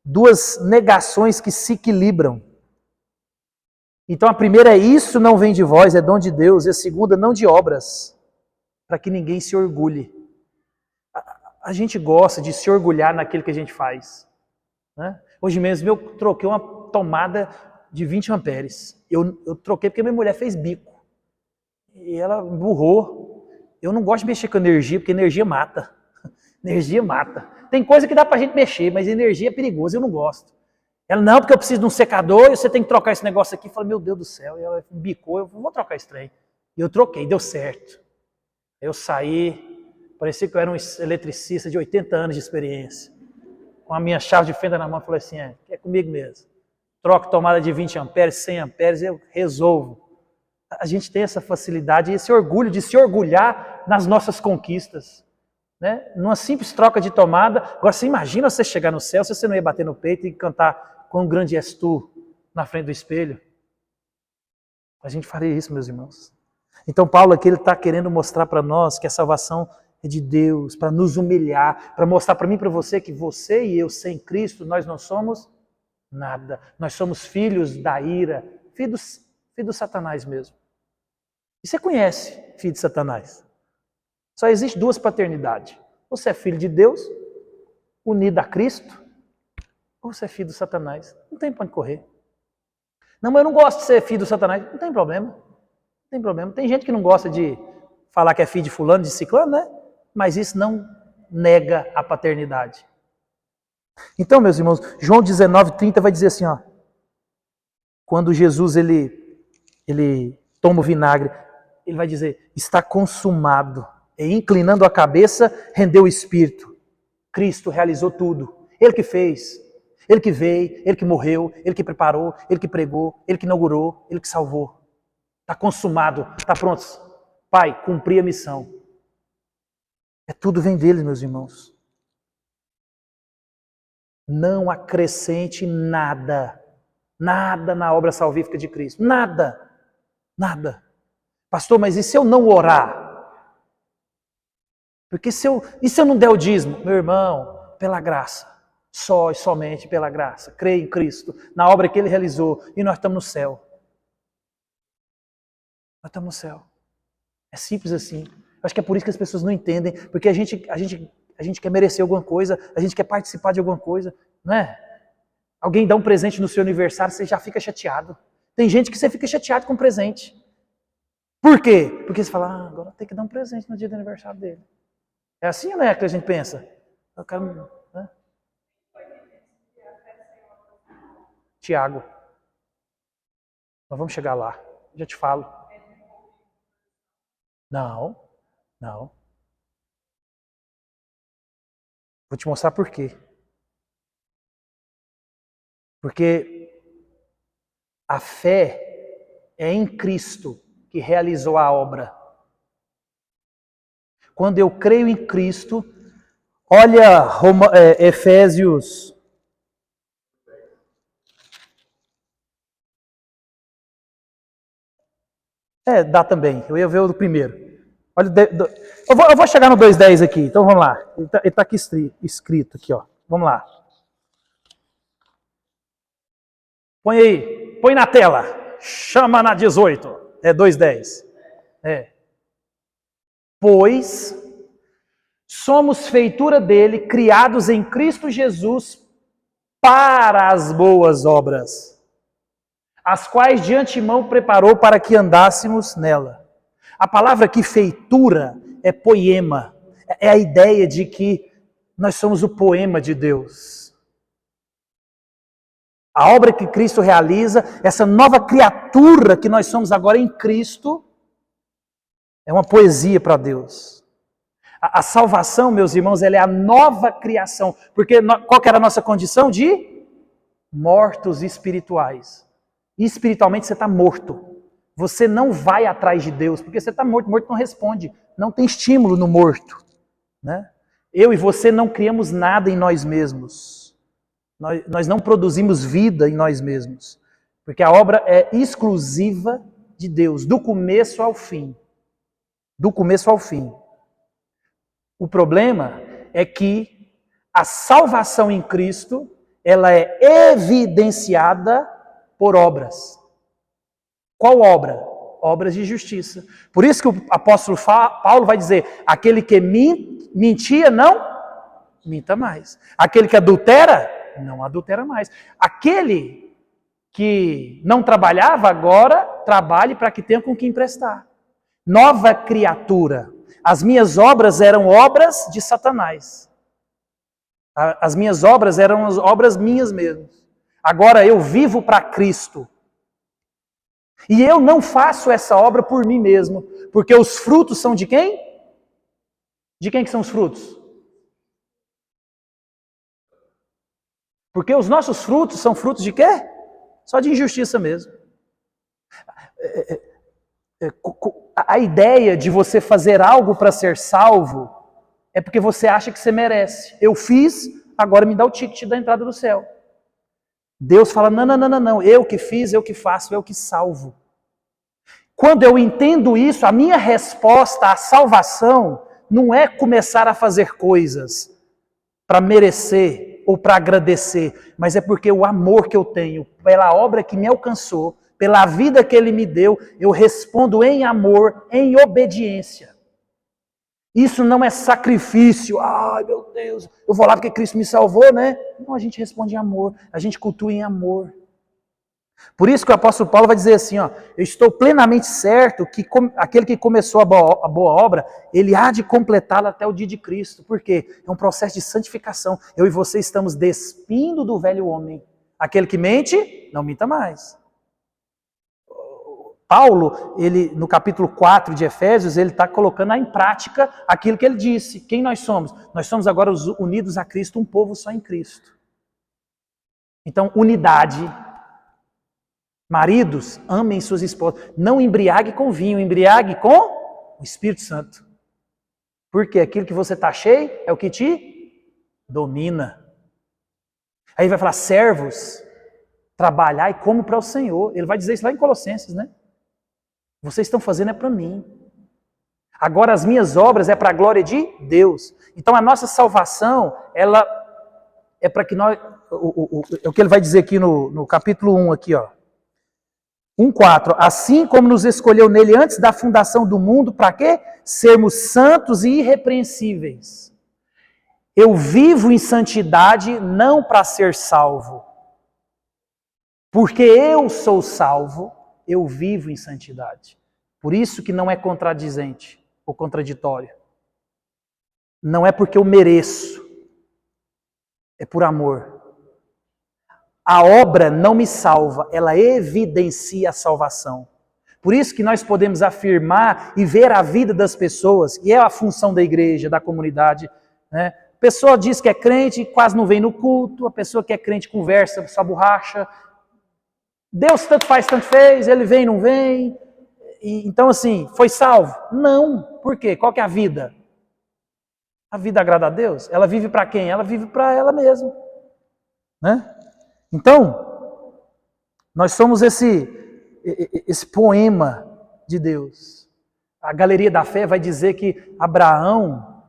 2 negações que se equilibram. Então a primeira é isso não vem de vós, é dom de Deus, e a segunda não de obras, para que ninguém se orgulhe. A gente gosta de se orgulhar naquilo que a gente faz. Né? Hoje mesmo eu troquei uma tomada de 20 amperes. Eu troquei porque minha mulher fez bico. E ela burrou. Eu não gosto de mexer com energia, porque energia mata. Energia mata. Tem coisa que dá pra gente mexer, mas energia é perigoso, eu não gosto. Ela, não, porque eu preciso de um secador, e você tem que trocar esse negócio aqui. Eu falei, meu Deus do céu. E ela bicou, eu vou trocar esse trem. E eu troquei, deu certo. Eu saí, parecia que eu era um eletricista de 80 anos de experiência. Com a minha chave de fenda na mão, eu falei assim, é comigo mesmo. Troco tomada de 20 amperes, 100 amperes, eu resolvo. A gente tem essa facilidade e esse orgulho de se orgulhar nas nossas conquistas. Né? Numa simples troca de tomada. Agora, você imagina você chegar no céu, se você não ia bater no peito e cantar quão grande és tu na frente do espelho. A gente faria isso, meus irmãos. Então Paulo aqui está querendo mostrar para nós que a salvação é de Deus, para nos humilhar, para mostrar para mim e para você que você e eu, sem Cristo, nós não somos nada. Nós somos filhos da ira, filhos do Satanás mesmo. E você conhece filho de Satanás? Só existe 2 paternidades. Você é filho de Deus, unido a Cristo, Ou você é filho do Satanás. Não tem para onde correr. Não, mas eu não gosto de ser filho do Satanás. Não tem problema. Não tem problema. Tem gente que não gosta de falar que é filho de fulano, de ciclano, né? Mas isso não nega a paternidade. Então, meus irmãos, João 19:30 vai dizer assim, ó. Quando Jesus ele toma o vinagre, ele vai dizer, está consumado. E inclinando a cabeça, rendeu o espírito. Cristo realizou tudo. Ele que fez. Ele que veio, ele que morreu, ele que preparou, ele que pregou, ele que inaugurou, ele que salvou. Está consumado, está pronto. Pai, cumpri a missão. Tudo vem dele, meus irmãos. Não acrescente nada. Nada na obra salvífica de Cristo. Nada. Nada. Pastor, mas e se eu não orar? Porque e se eu não der o dízimo? Meu irmão, pela graça. Só e somente pela graça. Creia em Cristo, na obra que Ele realizou. E nós estamos no céu. Nós estamos no céu. É simples assim. Acho que é por isso que as pessoas não entendem. Porque a gente quer merecer alguma coisa. A gente quer participar de alguma coisa. Não é? Alguém dá um presente no seu aniversário, você já fica chateado. Tem gente que você fica chateado com o presente. Por quê? Porque você fala, agora tem que dar um presente no dia do aniversário dele. É assim, né, que a gente pensa? Eu quero, né? Tiago. Nós vamos chegar lá. Já te falo. Não. Vou te mostrar por quê. Porque a fé é em Cristo que realizou a obra. Quando eu creio em Cristo, olha Efésios. Dá também. Eu ia ver o do primeiro. Olha, eu vou chegar no 2:10 aqui, então vamos lá. Ele está aqui escrito aqui, ó. Vamos lá. Põe aí, põe na tela. Chama na 18. 2:10. Pois somos feitura dele, criados em Cristo Jesus para as boas obras, as quais de antemão preparou para que andássemos nela. A palavra aqui, feitura, é poema. É a ideia de que nós somos o poema de Deus. A obra que Cristo realiza, essa nova criatura que nós somos agora em Cristo, é uma poesia para Deus. A salvação, meus irmãos, ela é a nova criação. Porque qual que era a nossa condição? De mortos espirituais. E espiritualmente você está morto. Você não vai atrás de Deus, porque você está morto. Morto não responde. Não tem estímulo no morto. Né? Eu e você não criamos nada em nós mesmos. Nós não produzimos vida em nós mesmos. Porque a obra é exclusiva de Deus, do começo ao fim. Do começo ao fim. O problema é que a salvação em Cristo, ela é evidenciada por obras. Qual obra? Obras de justiça. Por isso que o apóstolo Paulo vai dizer, aquele que mentia, não minta mais. Aquele que adultera, não adultera mais. Aquele que não trabalhava, agora trabalhe para que tenha com que emprestar. Nova criatura. As minhas obras eram obras de Satanás. As minhas obras eram as obras minhas mesmo. Agora eu vivo para Cristo. E eu não faço essa obra por mim mesmo. Porque os frutos são de quem? De quem que são os frutos? Porque os nossos frutos são frutos de quê? Só de injustiça mesmo. A ideia de você fazer algo para ser salvo é porque você acha que você merece. Eu fiz, agora me dá o ticket da entrada do céu. Deus fala, não, eu que fiz, eu que faço, eu que salvo. Quando eu entendo isso, a minha resposta à salvação não é começar a fazer coisas para merecer ou para agradecer, mas é porque o amor que eu tenho pela obra que me alcançou, pela vida que Ele me deu, eu respondo em amor, em obediência. Isso não é sacrifício. Ai, meu Deus, eu vou lá porque Cristo me salvou, né? Não, a gente responde em amor, a gente cultua em amor. Por isso que o apóstolo Paulo vai dizer assim, ó, eu estou plenamente certo que aquele que começou a boa obra, ele há de completá-la até o dia de Cristo. Por quê? É um processo de santificação. Eu e você estamos despindo do velho homem. Aquele que mente, não minta mais. Paulo, ele, no capítulo 4 de Efésios, ele está colocando em prática aquilo que ele disse. Quem nós somos? Nós somos agora unidos a Cristo, um povo só em Cristo. Então, unidade. Maridos, amem suas esposas. Não embriague com vinho, embriague com o Espírito Santo. Porque aquilo que você está cheio é o que te domina. Aí vai falar, servos, trabalhai como para o Senhor. Ele vai dizer isso lá em Colossenses, né? Vocês estão fazendo é para mim. Agora as minhas obras é para a glória de Deus. Então a nossa salvação, ela é para que nós... É o que ele vai dizer aqui no capítulo 1, aqui, ó. 1,4. Assim como nos escolheu nele antes da fundação do mundo, para quê? Sermos santos e irrepreensíveis. Eu vivo em santidade não para ser salvo. Porque eu sou salvo, eu vivo em santidade. Por isso que não é contradizente ou contraditório. Não é porque eu mereço. É por amor. A obra não me salva, ela evidencia a salvação. Por isso que nós podemos afirmar e ver a vida das pessoas, e é a função da igreja, da comunidade, né? A pessoa diz que é crente, quase não vem no culto, a pessoa que é crente conversa, só borracha. Deus tanto faz, tanto fez, ele vem, não vem. Então assim, foi salvo? Não. Por quê? Qual que é a vida? A vida agrada a Deus? Ela vive para quem? Ela vive para ela mesma, né? Então, nós somos esse poema de Deus. A Galeria da Fé vai dizer que Abraão,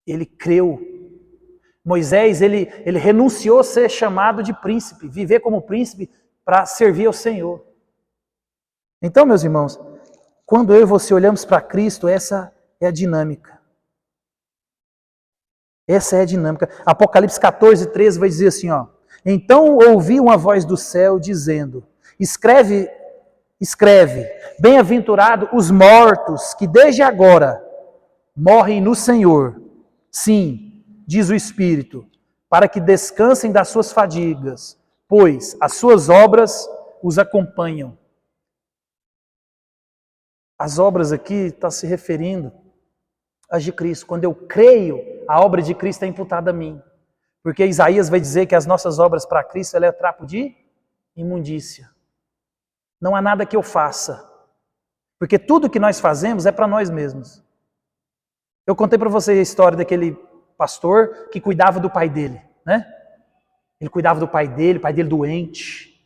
ele creu. Moisés, ele renunciou a ser chamado de príncipe, viver como príncipe para servir ao Senhor. Então, meus irmãos, quando eu e você olhamos para Cristo, essa é a dinâmica. Essa é a dinâmica. Apocalipse 14, 13 vai dizer assim, ó. Então ouvi uma voz do céu dizendo, escreve, bem-aventurado os mortos que desde agora morrem no Senhor. Sim, diz o Espírito, para que descansem das suas fadigas, pois as suas obras os acompanham. As obras aqui está se referindo às de Cristo. Quando eu creio, a obra de Cristo é imputada a mim. Porque Isaías vai dizer que as nossas obras para Cristo ela é trapo de imundícia. Não há nada que eu faça. Porque tudo que nós fazemos é para nós mesmos. Eu contei para você a história daquele pastor que cuidava do pai dele, né? Ele cuidava do pai dele doente.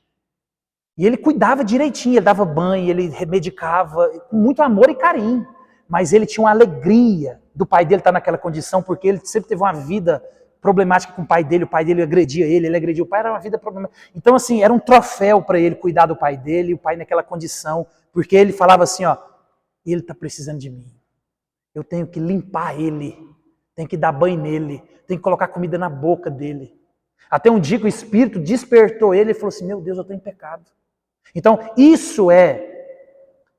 E ele cuidava direitinho, ele dava banho, ele remedicava, com muito amor e carinho. Mas ele tinha uma alegria do pai dele estar naquela condição, porque ele sempre teve uma vida problemática com o pai dele agredia ele agredia o pai, era uma vida problemática. Então assim, era um troféu para ele cuidar do pai dele, e o pai naquela condição, porque ele falava assim, ó, ele está precisando de mim. Eu tenho que limpar ele, tenho que dar banho nele, tenho que colocar comida na boca dele. Até um dia que o Espírito despertou ele e falou assim, meu Deus, eu estou em pecado. Então, isso é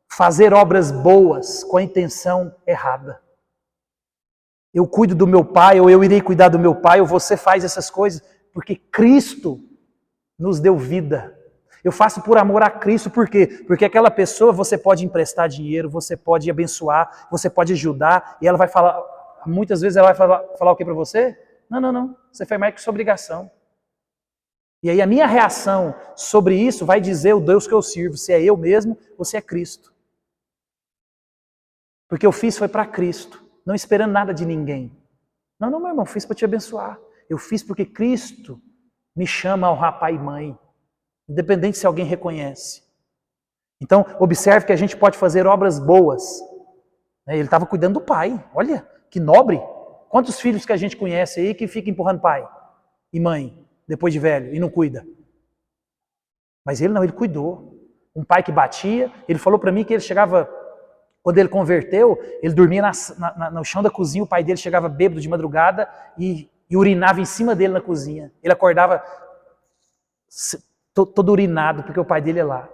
fazer obras boas com a intenção errada. Eu cuido do meu pai, ou eu irei cuidar do meu pai, ou você faz essas coisas, porque Cristo nos deu vida. Eu faço por amor a Cristo, por quê? Porque aquela pessoa você pode emprestar dinheiro, você pode abençoar, você pode ajudar, e ela vai falar, muitas vezes ela vai falar o que para você? Não, você faz mais que sua obrigação. E aí a minha reação sobre isso vai dizer o Deus que eu sirvo, se é eu mesmo ou se é Cristo. Porque eu fiz foi para Cristo, não esperando nada de ninguém. Não, meu irmão, fiz para te abençoar. Eu fiz porque Cristo me chama a honrar pai e mãe, independente se alguém reconhece. Então, observe que a gente pode fazer obras boas. Ele estava cuidando do pai, olha, que nobre. Quantos filhos que a gente conhece aí que fica empurrando pai e mãe, depois de velho, e não cuida? Mas ele não, ele cuidou. Um pai que batia, ele falou para mim que ele chegava Quando ele converteu, ele dormia no chão da cozinha, o pai dele chegava bêbado de madrugada e urinava em cima dele na cozinha. Ele acordava todo urinado, porque o pai dele é lá.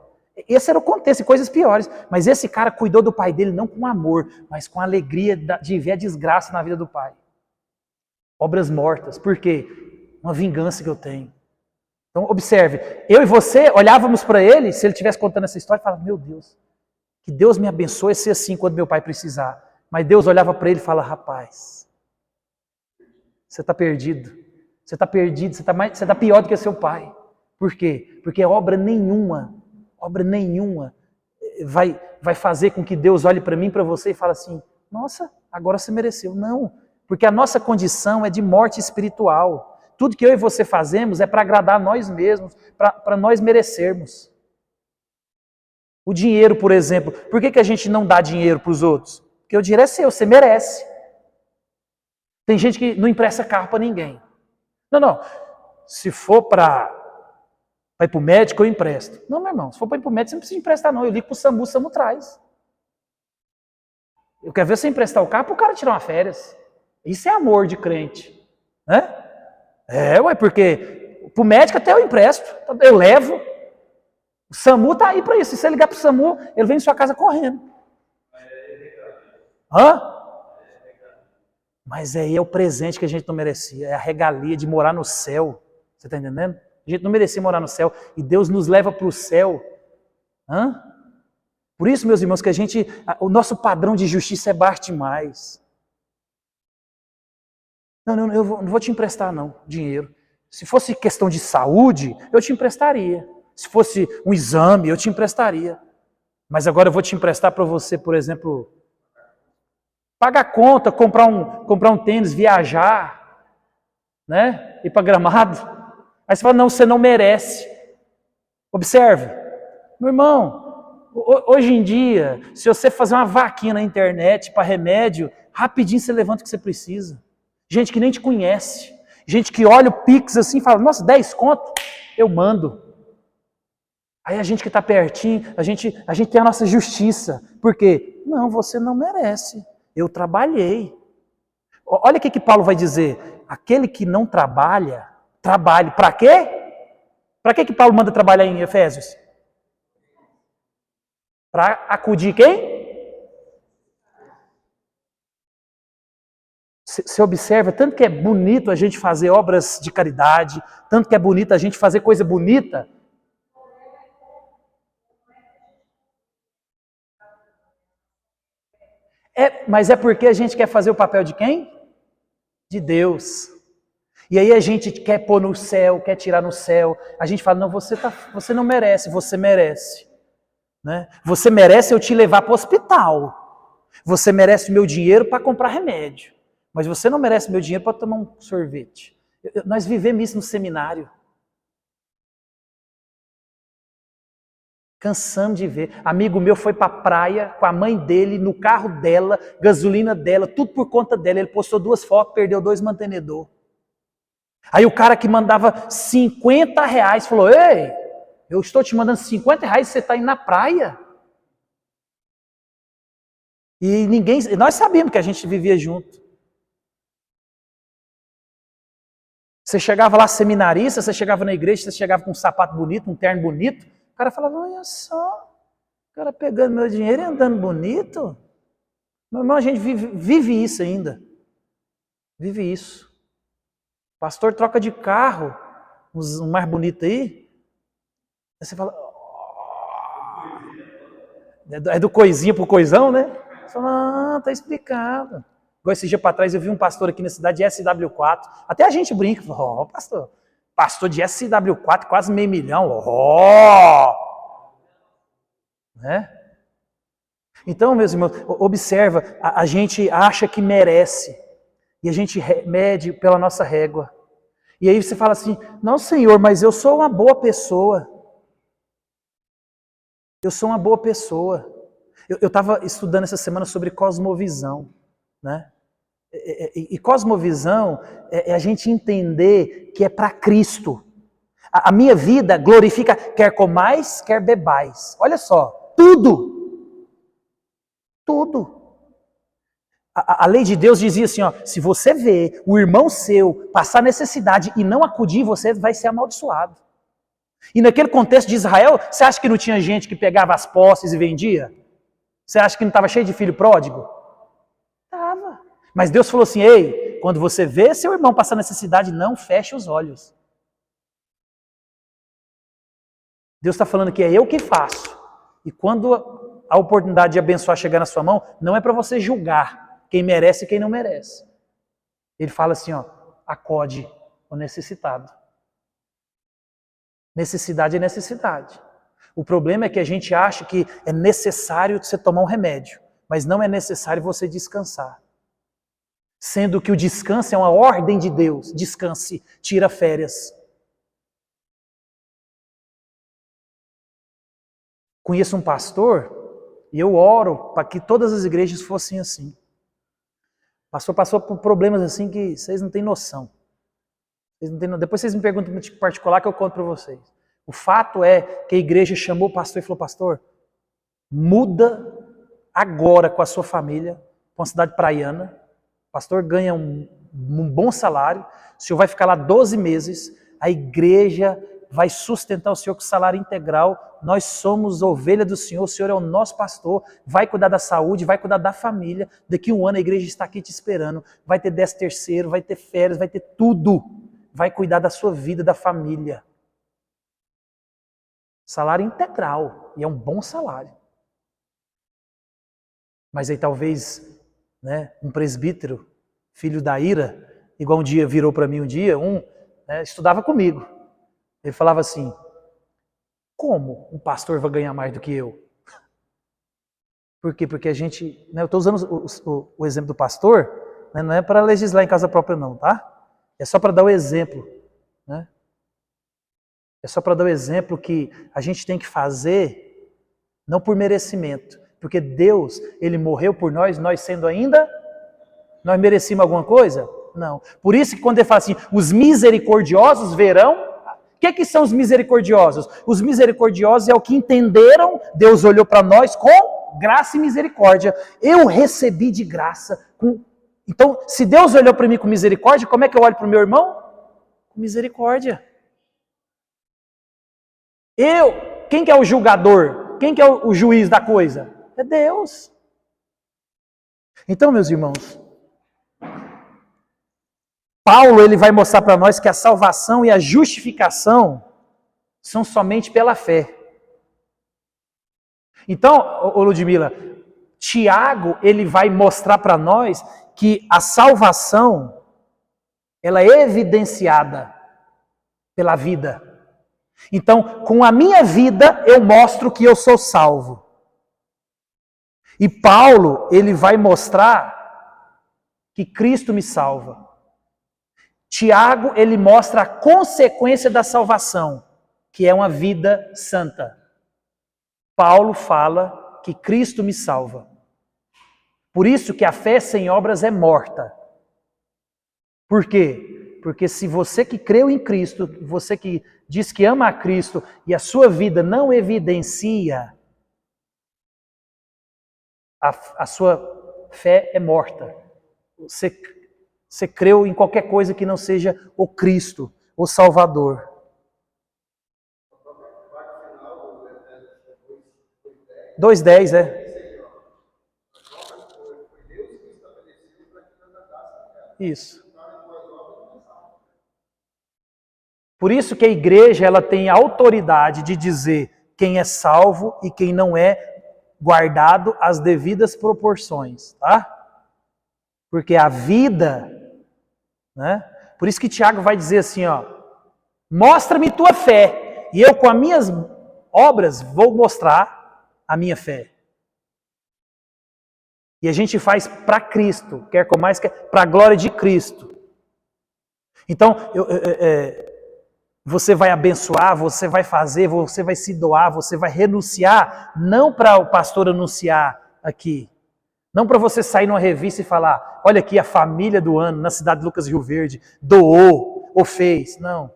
Esse era o contexto, coisas piores. Mas esse cara cuidou do pai dele não com amor, mas com alegria de ver a desgraça na vida do pai. Obras mortas. Por quê? Uma vingança que eu tenho. Então, observe. Eu e você olhávamos para ele, se ele estivesse contando essa história, e falava, meu Deus, que Deus me abençoe ser assim quando meu pai precisar. Mas Deus olhava para ele e fala, rapaz, você está perdido. Você está perdido, você está pior do que seu pai. Por quê? Porque obra nenhuma vai fazer com que Deus olhe para mim, para você e fale assim, nossa, agora você mereceu. Não, porque a nossa condição é de morte espiritual. Tudo que eu e você fazemos é para agradar nós mesmos, para nós merecermos. O dinheiro, por exemplo, por que a gente não dá dinheiro para os outros? Porque o dinheiro é seu, você merece. Tem gente que não empresta carro para ninguém. Não, se for para ir para o médico, eu empresto. Não, meu irmão, se for para ir para o médico, você não precisa emprestar não, eu ligo para o SAMU traz. Eu quero ver você emprestar o carro para o cara tirar uma férias. Isso é amor de crente. Né? Porque para o médico até eu empresto, eu levo. O SAMU está aí para isso. Se você ligar para o SAMU, ele vem em sua casa correndo. Mas aí é o presente que a gente não merecia. É a regalia de morar no céu. Você está entendendo? A gente não merecia morar no céu. E Deus nos leva para o céu. Por isso, meus irmãos, que o nosso padrão de justiça é baixo demais. Não, eu não vou te emprestar não, dinheiro. Se fosse questão de saúde, eu te emprestaria. Se fosse um exame, eu te emprestaria. Mas agora eu vou te emprestar para você, por exemplo, pagar conta, comprar um tênis, viajar, né? Ir para Gramado. Aí você fala, não, você não merece. Observe, meu irmão, hoje em dia, se você fazer uma vaquinha na internet para remédio, rapidinho você levanta o que você precisa. Gente que nem te conhece, gente que olha o Pix assim e fala, nossa, 10 conto, eu mando. Aí a gente que está pertinho, a gente tem a nossa justiça. Por quê? Não, você não merece. Eu trabalhei. Olha o que Paulo vai dizer. Aquele que não trabalha, trabalhe. Para quê? Para que Paulo manda trabalhar em Efésios? Para acudir quem? Você observa, tanto que é bonito a gente fazer obras de caridade, tanto que é bonito a gente fazer coisa bonita. Mas é porque a gente quer fazer o papel de quem? De Deus. E aí a gente quer pôr no céu, quer tirar no céu. A gente fala, não, você não merece, você merece. Né? Você merece eu te levar para o hospital. Você merece o meu dinheiro para comprar remédio. Mas você não merece meu dinheiro para tomar um sorvete. Nós vivemos isso no seminário. Cansamos de ver. Amigo meu foi para a praia com a mãe dele, no carro dela, gasolina dela, tudo por conta dela. Ele postou 2 fotos, perdeu 2 mantenedor. Aí o cara que mandava 50 reais falou, ei, eu estou te mandando 50 reais e você está indo na praia. E nós sabíamos que a gente vivia junto. Você chegava lá seminarista, você chegava na igreja, você chegava com um sapato bonito, um terno bonito, o cara falava, olha só, o cara pegando meu dinheiro e andando bonito. Meu irmão, a gente vive isso ainda. Vive isso. O pastor troca de carro, um mais bonito aí. Aí você fala, é do coisinha pro coisão, né? Você fala, tá explicado. Igual esse dia para trás eu vi um pastor aqui na cidade de SW4. Até a gente brinca, fala, pastor de SW4, quase $500 mil. Né? Então, meus irmãos, observa, a gente acha que merece. E a gente mede pela nossa régua. E aí você fala assim, não, Senhor, mas eu sou uma boa pessoa. Eu sou uma boa pessoa. Eu estava estudando essa semana sobre cosmovisão. Né? E cosmovisão é a gente entender que é para Cristo. A minha vida glorifica, quer comais, quer bebais. Olha só, tudo. Tudo. A lei de Deus dizia assim, ó, se você vê o irmão seu passar necessidade e não acudir, você vai ser amaldiçoado. E naquele contexto de Israel, você acha que não tinha gente que pegava as posses e vendia? Você acha que não estava cheio de filho pródigo? Estava. Mas Deus falou assim, ei, quando você vê seu irmão passar necessidade, não feche os olhos. Deus está falando que é eu que faço. E quando a oportunidade de abençoar chegar na sua mão, não é para você julgar quem merece e quem não merece. Ele fala assim, ó, acode o necessitado. Necessidade é necessidade. O problema é que a gente acha que é necessário você tomar um remédio, mas não é necessário você descansar. Sendo que o descanso é uma ordem de Deus. Descanse, tira férias. Conheço um pastor e eu oro para que todas as igrejas fossem assim. O pastor passou por problemas assim que vocês não têm noção. Depois vocês me perguntam em particular que eu conto para vocês. O fato é que a igreja chamou o pastor e falou, pastor, muda agora com a sua família para uma cidade praiana. O pastor ganha um bom salário, o senhor vai ficar lá 12 meses, a igreja vai sustentar o senhor com salário integral, nós somos ovelha do senhor, o senhor é o nosso pastor, vai cuidar da saúde, vai cuidar da família, daqui um ano a igreja está aqui te esperando, vai ter 13º, vai ter férias, vai ter tudo, vai cuidar da sua vida, da família. Salário integral, e é um bom salário. Mas aí talvez, né, um presbítero, filho da ira, igual um dia virou para mim estudava comigo. Ele falava assim, como um pastor vai ganhar mais do que eu? Por quê? Porque a gente, né, eu estou usando o exemplo do pastor, né, não é para legislar em casa própria não, tá? É só para dar o exemplo, né? É só para dar o exemplo que a gente tem que fazer, não por merecimento, porque Deus, Ele morreu por nós, nós sendo ainda, nós merecíamos alguma coisa? Não. Por isso que quando ele fala assim, os misericordiosos verão. O que são os misericordiosos? Os misericordiosos é o que entenderam, Deus olhou para nós com graça e misericórdia. Eu recebi de graça. Então, se Deus olhou para mim com misericórdia, como é que eu olho para o meu irmão? Com misericórdia. Quem que é o julgador? Quem que é o juiz da coisa? É Deus. Então, meus irmãos, Paulo ele vai mostrar para nós que a salvação e a justificação são somente pela fé. Então, Ludmila, Tiago ele vai mostrar para nós que a salvação ela é evidenciada pela vida. Então, com a minha vida eu mostro que eu sou salvo. E Paulo ele vai mostrar que Cristo me salva. Tiago, ele mostra a consequência da salvação, que é uma vida santa. Paulo fala que Cristo me salva. Por isso que a fé sem obras é morta. Por quê? Porque se você que creu em Cristo, você que diz que ama a Cristo e a sua vida não evidencia, a sua fé é morta. Você creu em qualquer coisa que não seja o Cristo, o Salvador. No 2:10 é. Isso. Por isso que a igreja ela tem a autoridade de dizer quem é salvo e quem não é, guardado as devidas proporções, tá? Porque a vida, né? Por isso que Tiago vai dizer assim, ó, mostra-me tua fé, e eu com as minhas obras vou mostrar a minha fé. E a gente faz para Cristo, quer com mais, quer para a glória de Cristo. Então, você vai abençoar, você vai fazer, você vai se doar, você vai renunciar, não para o pastor anunciar aqui. Não para você sair numa revista e falar, olha aqui a família do ano, na cidade de Lucas Rio Verde, doou ou fez. Não.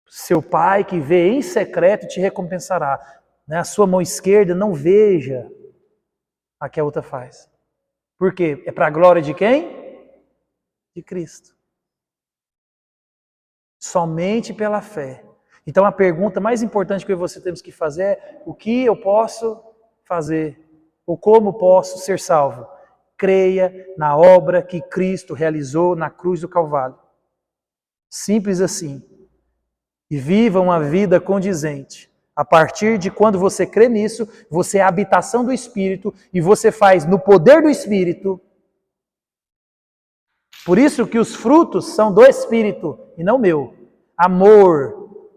Seu pai que vê em secreto te recompensará. A sua mão esquerda não veja a que a outra faz. Por quê? É para a glória de quem? De Cristo. Somente pela fé. Então a pergunta mais importante que eu e você temos que fazer é: o que eu posso fazer? Ou como posso ser salvo? Creia na obra que Cristo realizou na cruz do Calvário. Simples assim. E viva uma vida condizente. A partir de quando você crê nisso, você é a habitação do Espírito e você faz no poder do Espírito. Por isso que os frutos são do Espírito e não meu. Amor,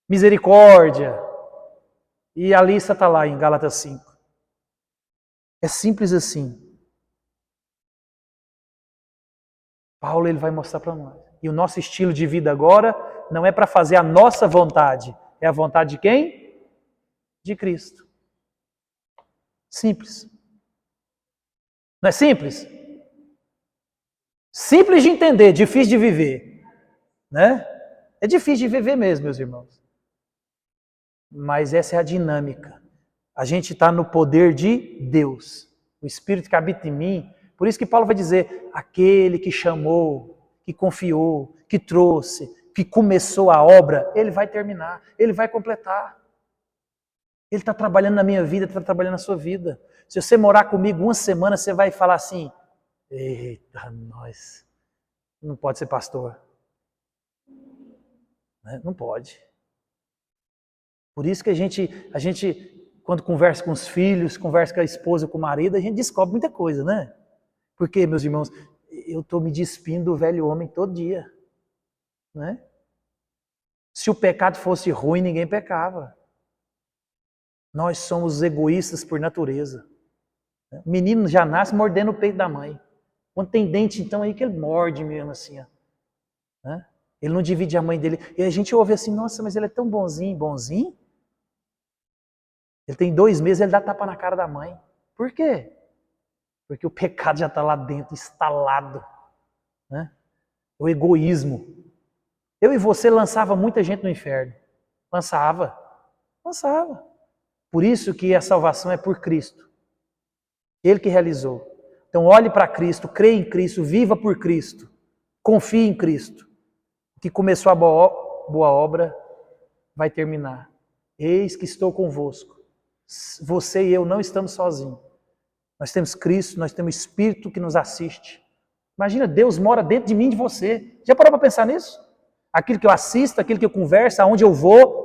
misericórdia. E a lista está lá em Gálatas 5. É simples assim. Paulo ele vai mostrar para nós. E o nosso estilo de vida agora não é para fazer a nossa vontade. É a vontade de quem? De Cristo. Simples. Não é simples? Simples de entender, difícil de viver. Né? É difícil de viver mesmo, meus irmãos. Mas essa é a dinâmica. A gente está no poder de Deus. O Espírito que habita em mim. Por isso que Paulo vai dizer, aquele que chamou, que confiou, que trouxe, que começou a obra, ele vai terminar, ele vai completar. Ele está trabalhando na minha vida, está trabalhando na sua vida. Se você morar comigo uma semana, você vai falar assim, eita, nós, não pode ser pastor. Não pode. Por isso que a gente, quando conversa com os filhos, conversa com a esposa, com o marido, a gente descobre muita coisa, né? Porque, meus irmãos, eu estou me despindo do velho homem todo dia. Né? Se o pecado fosse ruim, ninguém pecava. Nós somos egoístas por natureza. O menino já nasce mordendo o peito da mãe. Quando tem dente, então, aí que ele morde mesmo assim. Ó. Né? Ele não divide a mãe dele. E a gente ouve assim, nossa, mas ele é tão bonzinho. Bonzinho? Ele tem 2 meses, ele dá tapa na cara da mãe. Por quê? Porque o pecado já está lá dentro, instalado. Né? O egoísmo. Eu e você lançava muita gente no inferno. Lançava. Por isso que a salvação é por Cristo. Ele que realizou. Então olhe para Cristo, creia em Cristo, viva por Cristo. Confie em Cristo. O que começou a boa obra vai terminar. Eis que estou convosco. Você e eu não estamos sozinhos. Nós temos Cristo, nós temos o Espírito que nos assiste. Imagina, Deus mora dentro de mim e de você. Já parou para pensar nisso? Aquilo que eu assisto, aquilo que eu converso, aonde eu vou.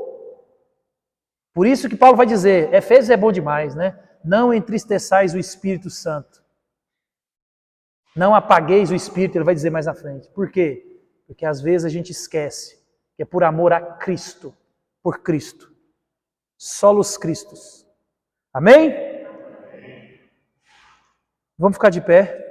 Por isso que Paulo vai dizer, Efésios é bom demais, né? Não entristeçais o Espírito Santo. Não apagueis o Espírito, ele vai dizer mais à frente. Por quê? Porque às vezes a gente esquece que é por amor a Cristo, por Cristo. Solos Cristos. Amém? Vamos ficar de pé.